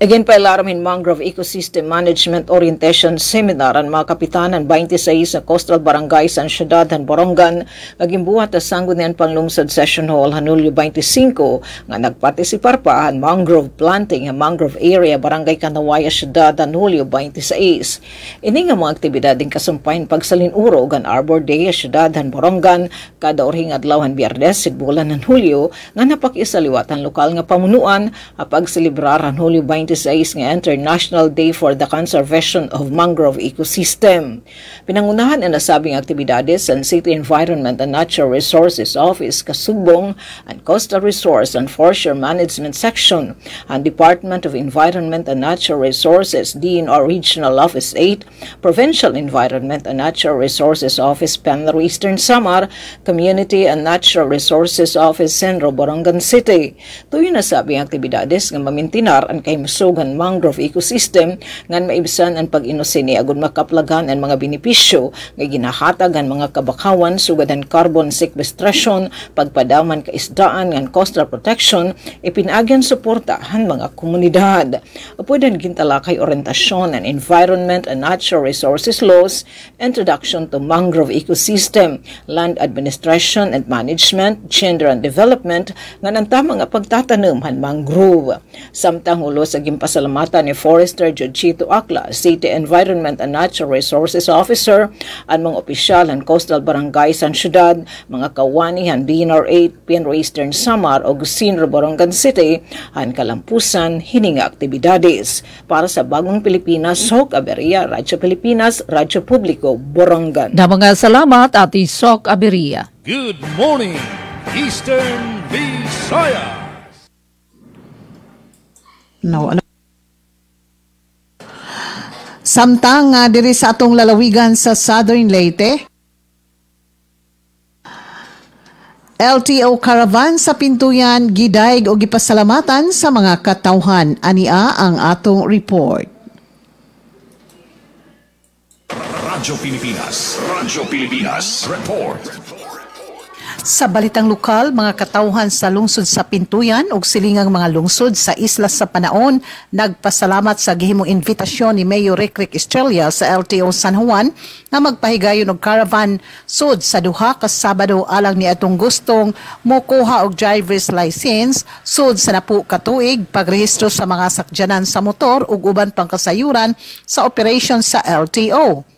Again pa ilaram Mangrove Ecosystem Management Orientation Seminar ang mga kapitanan 26 sa Coastal Barangay San Syudad han Borongan agimbuhat sa Sangguniang Panlungsod Session Hall Hanulyo 25 nga nagpartisipar pa ang mangrove planting ang mangrove area Barangay Kanawaya Syudad Hanulyo 26. Ini nga mga aktibidad din kasumpahin pagsalinuro gan Arbor Day sa Syudad han Borongan kada orhing adlaw han Biyernes sig bulan han Hulyo nga napakisaliwat ang lokal nga pamunuan a pagselebrar han Hulyo 26 nga International Day for the Conservation of Mangrove Ecosystem. Pinangunahan ang nasabing aktibidades ang City Environment and Natural Resources Office Kasubong and Coastal Resource and Forestry Management Section ang Department of Environment and Natural Resources DNR Regional Office 8, Provincial Environment and Natural Resources Office Penro Eastern Samar, Community and Natural Resources Office Centro Borongan City. Tuyo nasabing aktibidades nga mamintinar ang sugan mangrove ecosystem ngan maibsan ang pag-inosini agud makaplagan ang mga benepisyo nga ginahatag ang mga kabakawan sugad ang carbon sequestration, pagpadaman ka isdaan ngan coastal protection, ipinagyan suporta han mga komunidad. Pwedeng gintalakay orientasyon and environment and natural resources laws, introduction to mangrove ecosystem, land administration and management, gender and development ngan ang tamang pagtatanom han mangrove. Samtang ulo sa pasalamatan ni Forester Judgito Akla, City Environment and Natural Resources Officer, ang mga opisyal ng Coastal Barangay San Syudad, mga kawani han DNR 8, Penro Eastern Samar o Gusinro Borongan City, han kalampusan hininga aktibidades. Para sa Bagong Pilipinas, Sok Aberia, Radyo Pilipinas, Radyo Publiko, Borongan. Na mga salamat, Ati Sok Aberia. Good morning, Eastern Visayas. No, samtang diri sa atong lalawigan sa Southern Leyte, LTO caravan sa Pintuyan gidaig o gipasalamatan sa mga katawhan. Ania ang atong report. Radyo Pilipinas Report. Sa balitang lokal, mga katawhan sa lungsod sa Pintuyan ug silingang mga lungsod sa isla sa Panaon nagpasalamat sa gihimong invitasyon ni Mayor Rick Estrella sa LTO San Juan nga magpahigayon og caravan sud sa duha ka Sabado alang ni atong gustong mokuha og driver's license sud sa napu ka tuig pagrehistro sa mga sakyanan sa motor ug uban pang kasayuran sa operation sa LTO.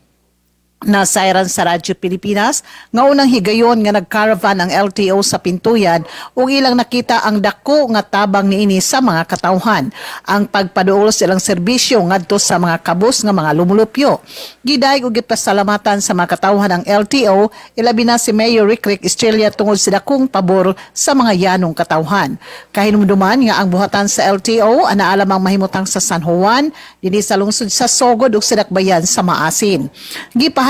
Nasairan sa Radyo Pilipinas nga unang higayon nga nagcaravan ang LTO sa Pintuyan ug ilang nakita ang dako nga tabang niini sa mga katawhan. Ang pagpaduol silang serbisyo ngadto sa mga kabus nga mga lumulupyo. Gidaig ug gipasalamatan sa mga katawhan ang LTO ilabi na si Mayor Rick Estrella tungod sa dakong pabor sa mga yanong katawhan. Kahinumduman nga ang buhatan sa LTO ana alamang mahimutang sa San Juan dinhi sa lungsod sa Sogod ug Sidakbayan sa Maasin.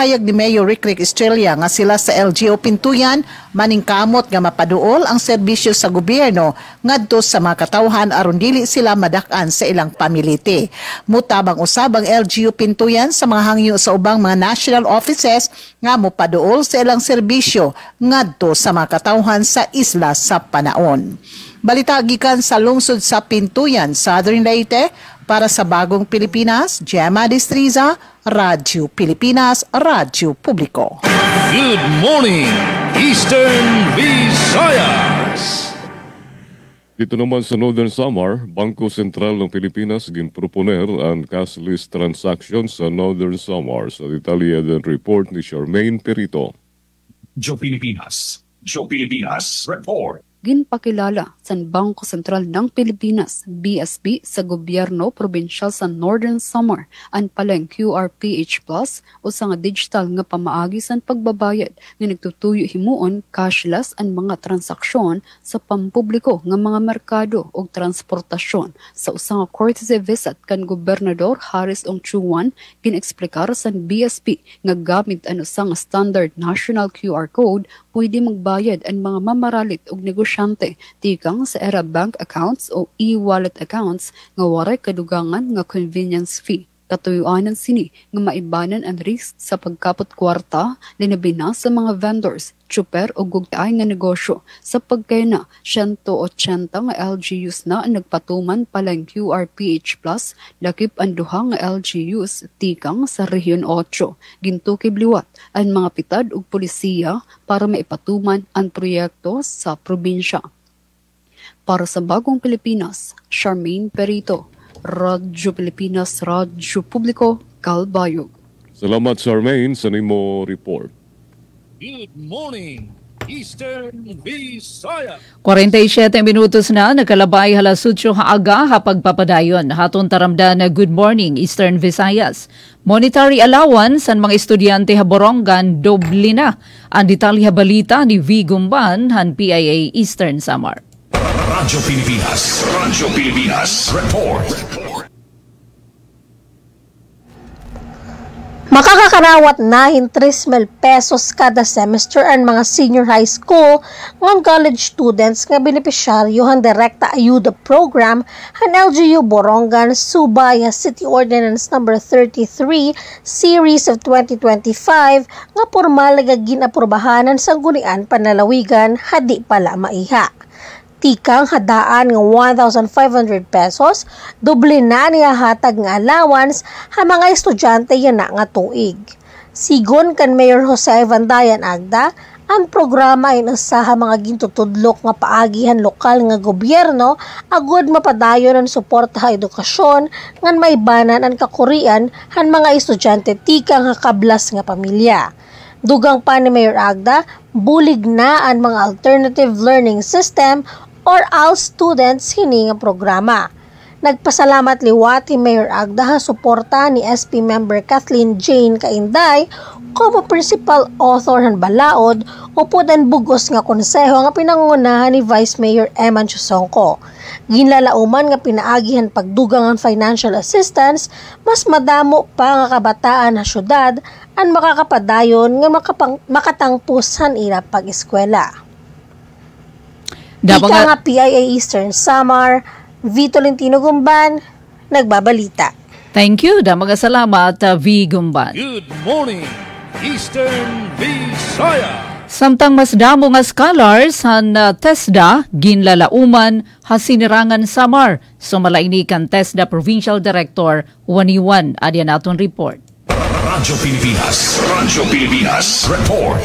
Hayag ni Mayor Rick Estrella nga sila sa LGO Pintuyan maningkamot nga mapaduol ang serbisyo sa gobyerno ngadto sa mga katawhan aron dili sila madak-an sa ilang pamiliti. Mutabang usab ang LGO Pintuyan sa mga hangyo sa ubang mga national offices nga mopaduol sa ilang serbisyo ngadto sa mga katawhan sa isla sa Panaon. Balita gikan sa lungsod sa Pintuyan, Southern Leyte, para sa Bagong Pilipinas, Gemma Destriza, Radyo Pilipinas, Radyo Publiko. Good morning, Eastern Visayas. Dito naman sa Northern Samar, Bangko Sentral ng Pilipinas ginproponer ang cashless transaction sa Northern Samar. Sa detalye ng report ni Charmaine Perito. Radyo Pilipinas Report. Ginpakilala sa Bangko Sentral ng Pilipinas, BSP, sa gobyerno probinsyal sa Northern Samar ang palang QRPH Plus o sa nga digital nga pamaagi sa pagbabayad nga nagtutuyo himuon cashless ang mga transaksyon sa pampubliko nga mga merkado o transportasyon. Sa usang courtesy visit kan Gobernador Harris Ongchuan, gineksplikar sa BSP nga gamit ang usang standard national QR code pwede magbayad ang mga mamaralit ug negosyante tikang sa era bank accounts o e-wallet accounts nga waray kadugangan nga convenience fee. Katuyuanan sini nga maibanan ang risk sa pagkapot kwarta linabi na sa mga vendors, tsuper o gugtaay nga negosyo sa pagkayna 180 nga LGUs na nagpatuman palang QRPH Plus lakip ang duha nga LGUs tikang sa Rehiyon 8. Gintukib liwat ang mga pitad ug polisiya para maipatuman ang proyekto sa probinsya. Para sa Bagong Pilipinas, Charmaine Perito, Radyo Pilipinas, Radyo Publiko, Calbayog. Salamat, Charmaine, sa nimo report. Good morning, Eastern Visayas. 47 minutos na nakalabay halas 8 haaga hapagpapadayon. Hatong taramda na Good Morning, Eastern Visayas. Monetary allowance ang mga estudyante ha Borongan doble na. Ang detalye balita ni V. Gumban han PIA Eastern Samar. Radyo Pilipinas, report. Makakakarawat na 3,000 pesos kada semester ang mga senior high school ng college students nga benepisyaryo ng Direkta Ayuda Program ng LGU Borongan Subay City Ordinance No. 33 Series of 2025 nga pormal nga ginaprubahanan sa Gunian Panlalawigan hadi pala maiha. Tikang hadaan ng 1,500 pesos, doble na niya hatag ng allowance ha mga estudyante yan na nga tuig. Sigon kan Mayor Jose Vandayan Agda, ang programa ay nasa mga gintutudlok nga paagihan lokal nga gobyerno agud mapadayon ang suporta sa edukasyon ngan maibanan ang kakurian han mga estudyante tikang kablas nga pamilya. Dugang pa ni Mayor Agda, bulig na ang mga alternative learning system or AL students hini nga programa. Nagpasalamat liwat ni Mayor Agda sa suporta ni SP member Kathleen Jane Kainday como principal author ng balaod upod ang bugos nga konseho nga pinangunahan ni Vice Mayor Eman Chusongko. Ginlalauman nga pinaagihan pagdugang ang financial assistance, mas madamo pa nga kabataan na syudad ang makakapadayon nga makatangpusan ila pag-eskwela. Ika nga PIA Eastern Samar, V. Tolentino Gumban, nagbabalita. Thank you. Mga salamat, V. Gumban. Good morning, Eastern Visayas. Samtang mas damo nga scholars han TESDA, ginlalauman, hasinirangan Samar. Sumalaini kan TESDA Provincial Director, Waniwan. Adyan naton report. Radyo Pilipinas, report.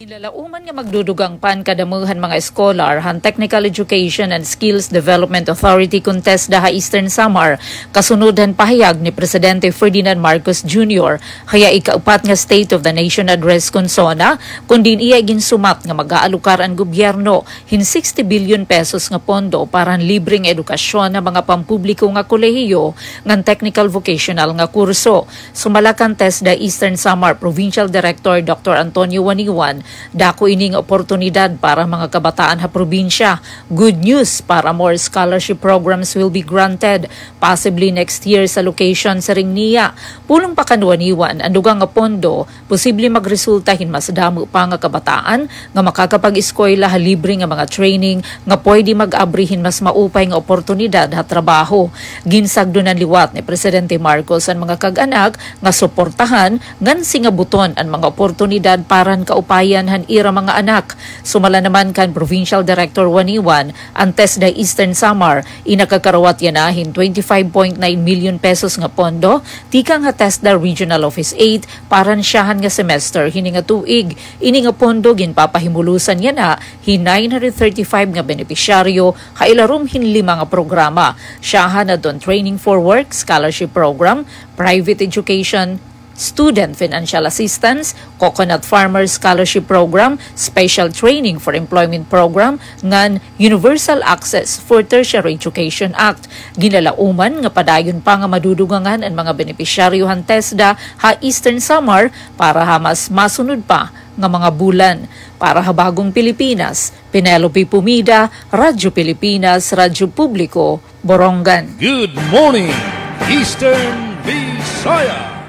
Ilalauman nga magdudugang pan kadamuhan mga scholar han Technical Education and Skills Development Authority contest daha Eastern Samar kasunod han pahayag ni Presidente Ferdinand Marcos Jr. kaya ikaupat nga State of the Nation Address konsona kundin iya ginsumat nga mag-aalukar ang gobyerno hin 60 billion pesos nga pondo para libreng edukasyon ng mga pampubliko nga kolehiyo ngan technical vocational nga kurso. Sumalakan TESDA Eastern Samar Provincial Director Dr. Antonio Waniwan, dako ining oportunidad para mga kabataan ha probinsya. Good news para more scholarship programs will be granted, possibly next year sa location sa Ringnia. Pulong pakanuaniwan, ang dugang nga pondo, posible magresulta hin mas damo pa nga kabataan nga makakapag-eskwela ha libre nga mga training nga pwede mag-abrihin mas maupay nga oportunidad ha trabaho. Ginsagdonan liwat ni Presidente Marcos ang mga kag-anak nga suportahan ngan singabuton ang mga oportunidad paran kaupayan han ira mga anak. Sumala naman kan Provincial Director Waniwan, ang TESDA Eastern Samar inakakarawat yanahin 25.9 million pesos nga pondo tikang nga TESDA Regional Office 8 paran siyahan nga semester hini nga tuig. Ini nga pondo ginpapahimulusan yana hin 935 nga benepisyaryo kailarum hin 5 nga programa. Siyahan na don Training for Work Scholarship Program, Private Education, Student Financial Assistance, Coconut Farmer Scholarship Program, Special Training for Employment Program, ngan Universal Access for Tertiary Education Act. Ginalauman nga padayon pa nga madudugangan ang mga benepisyaryo han TESDA ha Eastern Samar para ha mas masunod pa nga mga bulan. Para ha Bagong Pilipinas, Penelope Pumida, Radyo Pilipinas, Radyo Publiko, Borongan. Good morning, Eastern Visayas.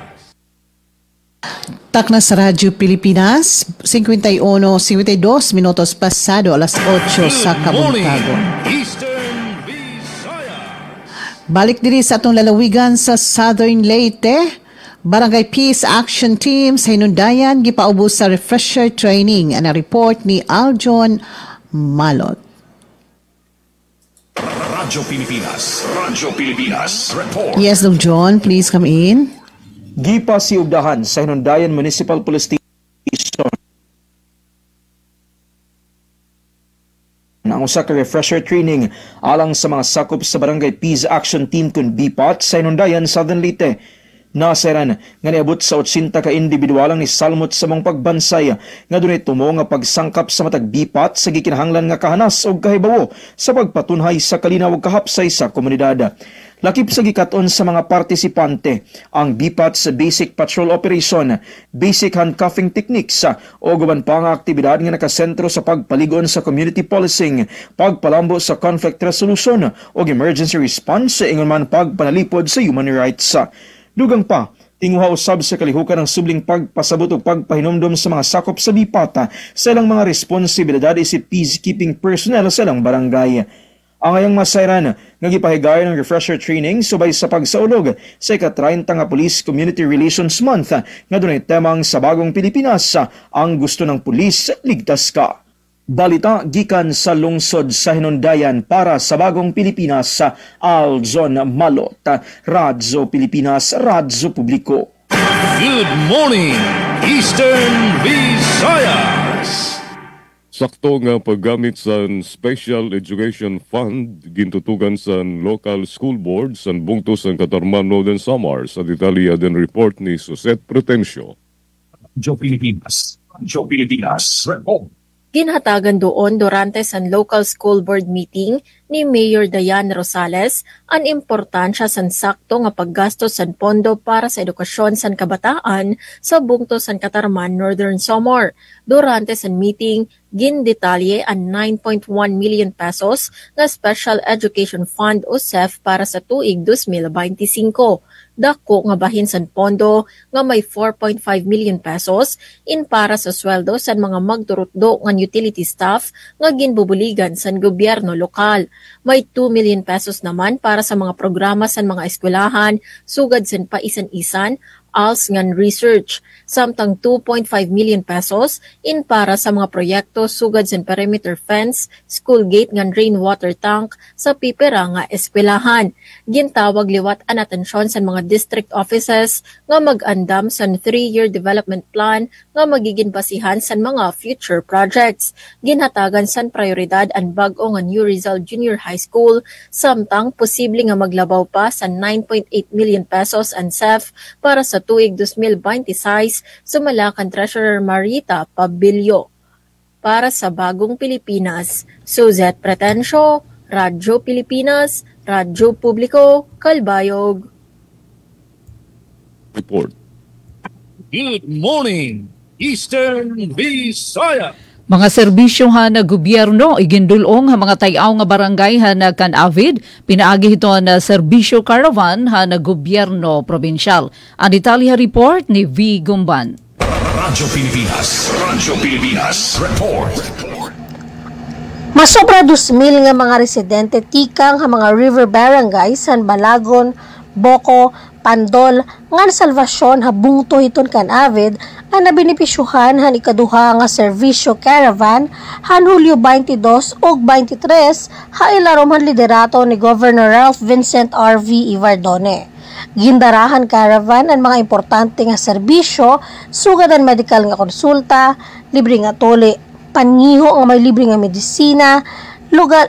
Takna sa Radyo Pilipinas, 52 minutos pasado alas 8 sa Kabungkagon. Balik diri sa atong lalawigan sa Southern Leyte, Barangay Peace Action Team sa Hinundayan gipaubos sa refresher training. Ana report ni Aljon Malot. Radyo Pilipinas, report. Yes, Dong John, please come in. Gipa si Ugdahan sa Hinundayan Municipal Police Station ang usa ka refresher training alang sa mga sakop sa Barangay Peace Action Team kun BPAT sa Hinundayan, Southern Leyte. Naseran nga niabot sa 80 ka individualang ni salmot sa mong pagbansay nga dunay tumo nga pagsangkap sa matag BPAT sa gikinahanglan nga kahanas og kahibawo sa pagpatunhay sa kalinaw ug kahapsay sa komunidad. Lakip sa gikaton sa mga partisipante ang BPAT sa Basic Patrol Operation, Basic Handcuffing Techniques o guban pa nga aktibidad nga nakasentro sa pagpaligon sa community policing, pagpalambo sa conflict resolution o emergency response ingon man pagpanalipod sa human rights. Dugang pa, tinguha usab sa kalihukan ng subling pagpasabot o pagpahinomdom sa mga sakop sa BPAT sa ilang mga responsibilidad isip peacekeeping personnel sa ilang barangay. Ang ayang masayran nga gipahigayon ng refresher training subay sa pagsaulog sa ika-30 nga Police Community Relations Month nga dunay temang sa bagong Pilipinas, ang gusto ng pulis, ligtas ka. Balita gikan sa lungsod sa Hinundayan para sa bagong Pilipinas, Aljon Malot, Radyo Pilipinas, Radyo Publiko. Good morning, Eastern Visayas! Sakto nga paggamit sa Special Education Fund gintutugan sa local school board sa bungto sa Katarman, Northern Samar. Sa detalya din report ni Suset Pretencio. Radyo Pilipinas, report. Ginhatagan doon durante sa local school board meeting ni Mayor Diane Rosales ang importansya sa sakto nga paggastos sa pondo para sa edukasyon sa kabataan sa bungto sa Katarman, Northern Samar. Durante sa meeting, gindetalye ang 9.1 million pesos nga Special Education Fund o SEF para sa tuig 2025. Dako nga bahin sa pondo nga may 4.5 million pesos in para sa sweldo sa mga magturutdo nga utility staff nga ginbubuligan sa gobyerno lokal. May 2 million pesos naman para sa mga programa sa mga eskwelahan, sugad sa paisan-isan, als ngan research, samtang 2.5 million pesos in para sa mga proyekto sugad sa perimeter fence, school gate ngan rainwater tank sa pipera nga eskwelahan. Gintawag liwat an atensyon sa mga district offices nga mag-andam sa 3-year development plan nga magiging basihan sa mga future projects. Ginhatagan sa prioridad ang bag-o nga New Rizal Junior High School, samtang posible nga maglabaw pa sa 9.8 million pesos ang SEF para sa tuig 2026 sa Malacan Treasurer Marita Pabilio. Para sa bagong Pilipinas, Suzette Pretencio, Radyo Pilipinas, Radyo Publiko, Kalbayog. Report. Good morning, Eastern Visayas! Mga serbisyohan na gobyerno igindulong ha mga tayaw nga barangay ha na kan-avid, pinaagi ito na serbisyo caravan ha na gobyerno probinsyal. Ang detalya report ni V. Gumban. Radyo Pilipinas, report. Masobra 2,000 nga mga residente tikang ha mga river barangay san Balagon, Boco, Pandol, nga salvasyon ha bungto hiton kan-avid ang nabinipisyuhan han ikaduha nga serbisyo caravan han Hulyo 22 ug 23 ha ilarom han liderato ni Governor Ralph Vincent R.V. Ivardone. Gindarahan caravan ang mga importante nga serbisyo sugad ang medical nga konsulta, libre nga tole, pangiho nga may libre nga medisina,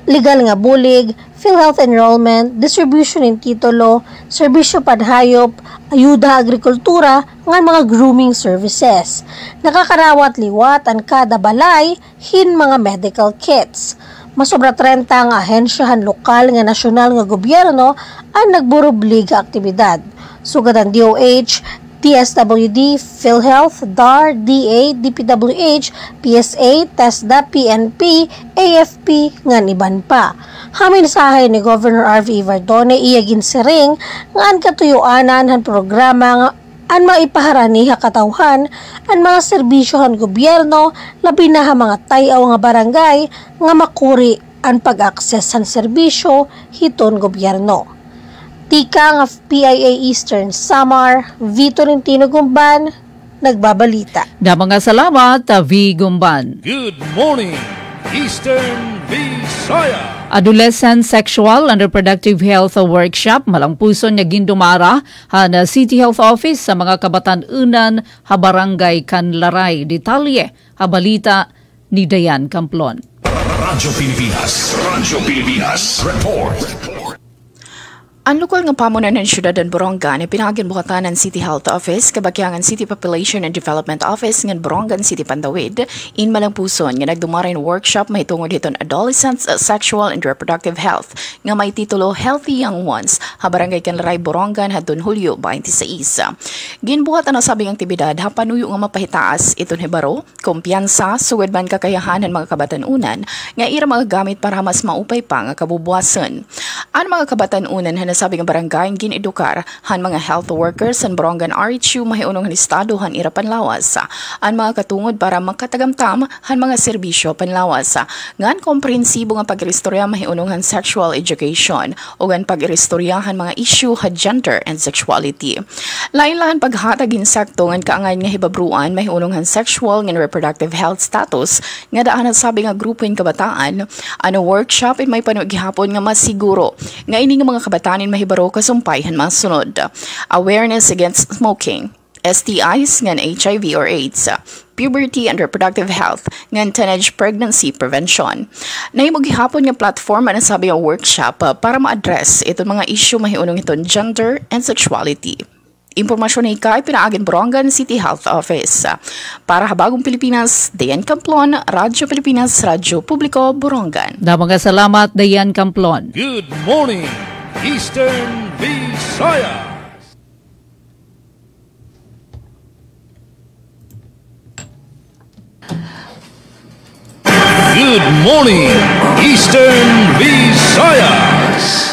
legal nga bulig, PhilHealth enrollment, distribution in titulo, serbisyo padhayop, ayuda agrikultura, nga mga grooming services. Nakakarawat liwat ang kada balay hin mga medical kits. Masobra 30 nga ahensyahan lokal nga nasyonal nga gobyerno ang nagburublig aktibidad. Sugad ang DOH, DSWD, PhilHealth, DAR, DA, DPWH, PSA, TESDA, PNP, AFP, ngan iban pa. Haminsahay ni Governor R.V. Ivardone iyagin siring nga ang katuyuanan han programa nga ang maipaharani katawhan ang mga serbisyohan gobyerno labi na mga tayaw nga barangay nga makuri ang pag-akses sa serbisyo hiton gobyerno. Tika nga PIA Eastern Samar, Vito Rentino Gumban, nagbabalita. Mga salamat, V. Gumban. Good morning, Eastern Visaya. Adolescent Sexual and Reproductive Health Workshop malangpuson nga gindumara na City Health Office sa mga kabatan-unan ha barangay Kanlaray. Detalye ha balita ni Dayan Camplon. Radyo Pilipinas report. Ang lokal nga pamunan ng siyudad ng Borongan ay pinagin buhatan ng City Health Office, kabakyangan City Population and Development Office ng Borongan City Pandawid, in Malangpuson nga nagdumarin workshop may tungod hiton Adolescents Sexual and Reproductive Health nga may titulo Healthy Young Ones ha barangay Kanlaray Borongan hadton Hulyo 26. Ginbuhatan ang sabing aktibidad ha panuyo nga mapahitaas iton hibaro, kumpiyansa, sugad man kakayahan ng mga kabatan-unan nga ira mga gamit para mas maupay pa nga kabubuasan. Ang mga kabatan-unan nasabi ng barangay ginedukar han mga health workers san Borongan RHU mahiunong han estado han ira panlawas ang mga katungod para makatagamtam han mga serbisyo panlawas ngan komprehensibo nga pagrestorya mahiunong han sexual education o gan pagrestorya han mga issue ha gender and sexuality. Lain-lain paghatag insakto ngan kaangay nga hibabruan mahiunong han sexual and reproductive health status nga daan sabi nga grupo in kabataan ano workshop in may panughihapon nga mas siguro nga ini nga mga kabataan mahibaro kasumpayhan mga sunod. Awareness against smoking, STIs ngan HIV or AIDS, puberty and reproductive health ngan teenage pregnancy prevention. Nahimog gihapon nga platform na sabi nga workshop para ma-address itong mga issue mahiunong iton gender and sexuality. Impormasyon na ikay pinaagin Borongan City Health Office. Para Habagong Pilipinas, Dayan Camplon, Radyo Pilipinas, Radyo Publiko, Borongan. Mga salamat, Dayan Camplon. Good morning, Eastern Visayas. Good morning, Eastern Visayas.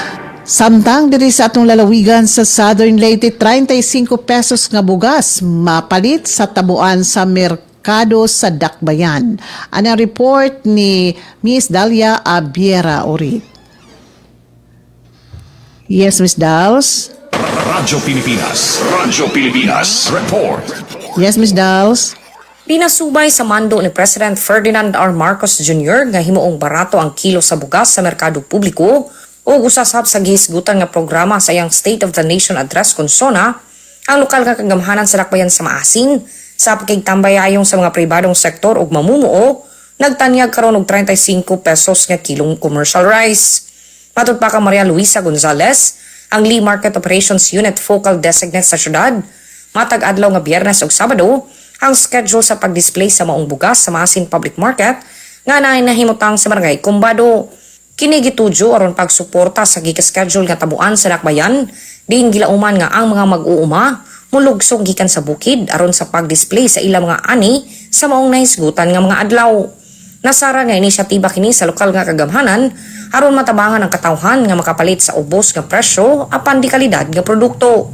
Samtang diri sa atong lalawigan sa Southern Leyte, 35 pesos nga bugas mapalit sa tabuan sa merkado sa Dakbayan. Ang report ni Miss Dalia Abiera Orit. Yes, Miss Dals. Radyo Pilipinas report. Yes, Miss Dals. Pinasubay sa mando ni President Ferdinand R. Marcos Jr. nga himuong barato ang kilo sa bugas sa merkado publiko o usasab sa gihisgutan nga programa sa iyang State of the Nation Address konsona ang lokal nga kagamhanan sa Dakbayan sa Maasin sa pagkigtambayayong sa mga pribadong sektor ug mamumuo nagtanyag karon og 35 pesos nga kilong commercial rice. Matod pa ka Maria Luisa Gonzalez, ang Lee Market Operations Unit Focal Designate sa syudad, matag adlaw nga Biyernes ug Sabado ang schedule sa pag-display sa maong bugas sa Maasin Public Market nga nahimutang sa Barangay Kumbado. Kini gitudyo aron pagsuporta sa giga-schedule nga tabuan sa Dakbayan, diin gilauman nga ang mga mag-uuma mulugsog gikan sa bukid aron sa pag-display sa ilang mga ani sa maong nahisgutan nga mga adlaw. Nasara nga inisyatiba kini sa lokal nga kagamhanan aron matabangan ang katawhan nga makapalit sa ubos nga presyo apan di kalidad nga produkto.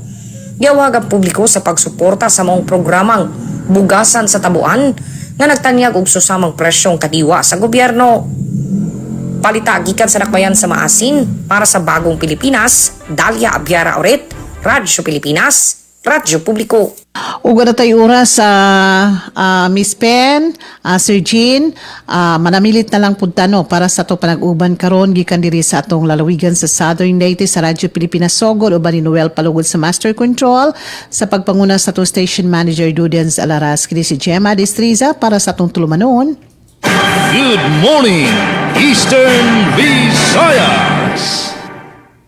Giawag ang publiko sa pagsuporta sa maong programang bugasan sa tabuan nga nagtanyag og susamang presyong kadiwa sa gobyerno. Palita gikan sa Dakbayan sa Maasin para sa Bagong Pilipinas, Dalia Abiara Oret, Radyo Pilipinas, Radyo Publiko. Uga na tayo oras sa Miss Pen, Sir Jean, manamilit na lang puntano para sa itong panag-uban karon gikan diri sa atong lalawigan sa Southern Leyte sa Radyo Pilipinas Sogol uban ni Noel Palugod sa Master Control sa pagpanguna sa itong Station Manager Dudens Alaras kini si Gemma Destriza para sa itong tulumanon. Good morning, Eastern Visayas.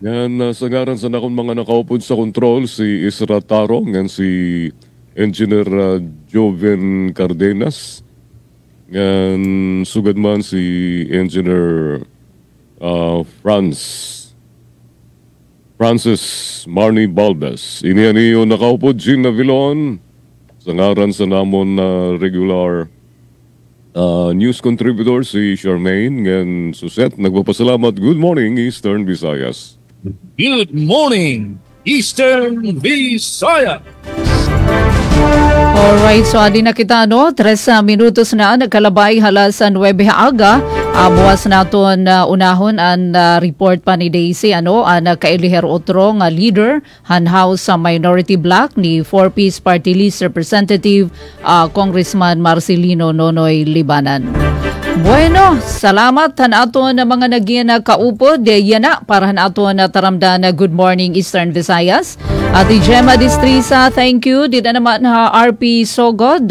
Yan, sa ngaran sa nakong mga nakaupod sa control, si Isra Taro, yan si Engineer Joven Cardenas, yan sugad man si Engineer Francis Marnie Balbas. Inianiyo nakaupod Jean Navilon, sa ngaran sa namon regular news contributor si Charmaine and Suset. Nagpapasalamat. Good morning, Eastern Visayas. Good morning, Eastern Visayas. Alright, so adi na kita 3 minutos na nagkalabay halas 9 aga. Buwas naton unahon ang report pa ni Daisy ang kailiher otro nga leader han House sa Minority Bloc ni 4-piece Party List Representative Congressman Marcelino Nonoy Libanan. Bueno, salamat han aton na mga nagyan kaupod yana para han aton na taramdan na Good Morning Eastern Visayas. Ati Gemma Distrisa, thank you. Dito naman RP Sogod,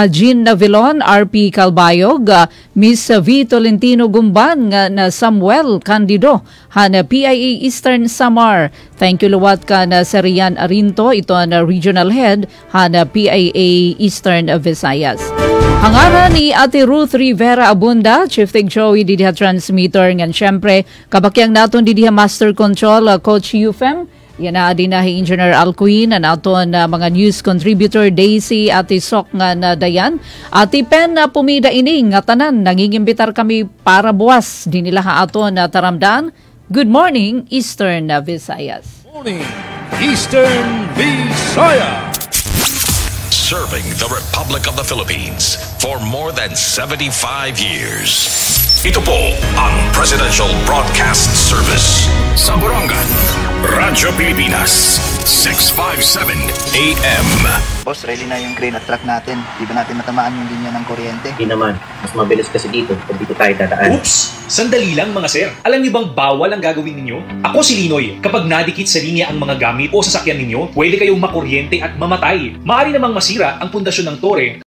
Jean Navilon, RP Calbayog, Miss V. Tolentino Gumban, na Samuel Candido, na PIA Eastern Samar. Thank you luwat ka na Serian Arinto, ito na Regional Head, na PIA Eastern Visayas. Hangaran ni Ate Ruth Rivera Abunda, Chief Tig Joey Didiha Transmitter, ngan syempre, kabakyang naton Didiha Master Control, Coach Yufem, yan na din na Engineer Alcuin, na naton mga news contributor Daisy, Ate Sok nga na Dayan, Ate Pen na pumida ini nga tanan, nangingimbitar kami para buwas, din nila ha aton na taramdan. Good morning, Eastern Visayas. Morning, Eastern Visayas. Serving the Republic of the Philippines for more than 75 years. Ito po ang Presidential Broadcast Service sa Borongan, Radyo Pilipinas, 657 AM. Boss, ready na yung crane at truck natin. Di ba natin matamaan yung linya ng kuryente? Di naman. Mas mabilis kasi dito kung dito tayo dadaan. Oops! Sandali lang mga sir. Alam niyo bang bawal ang gagawin ninyo? Ako si Linoy. Kapag nadikit sa linya ang mga gamit o sasakyan ninyo, pwede kayong makuryente at mamatay. Maaari namang masira ang pundasyon ng tore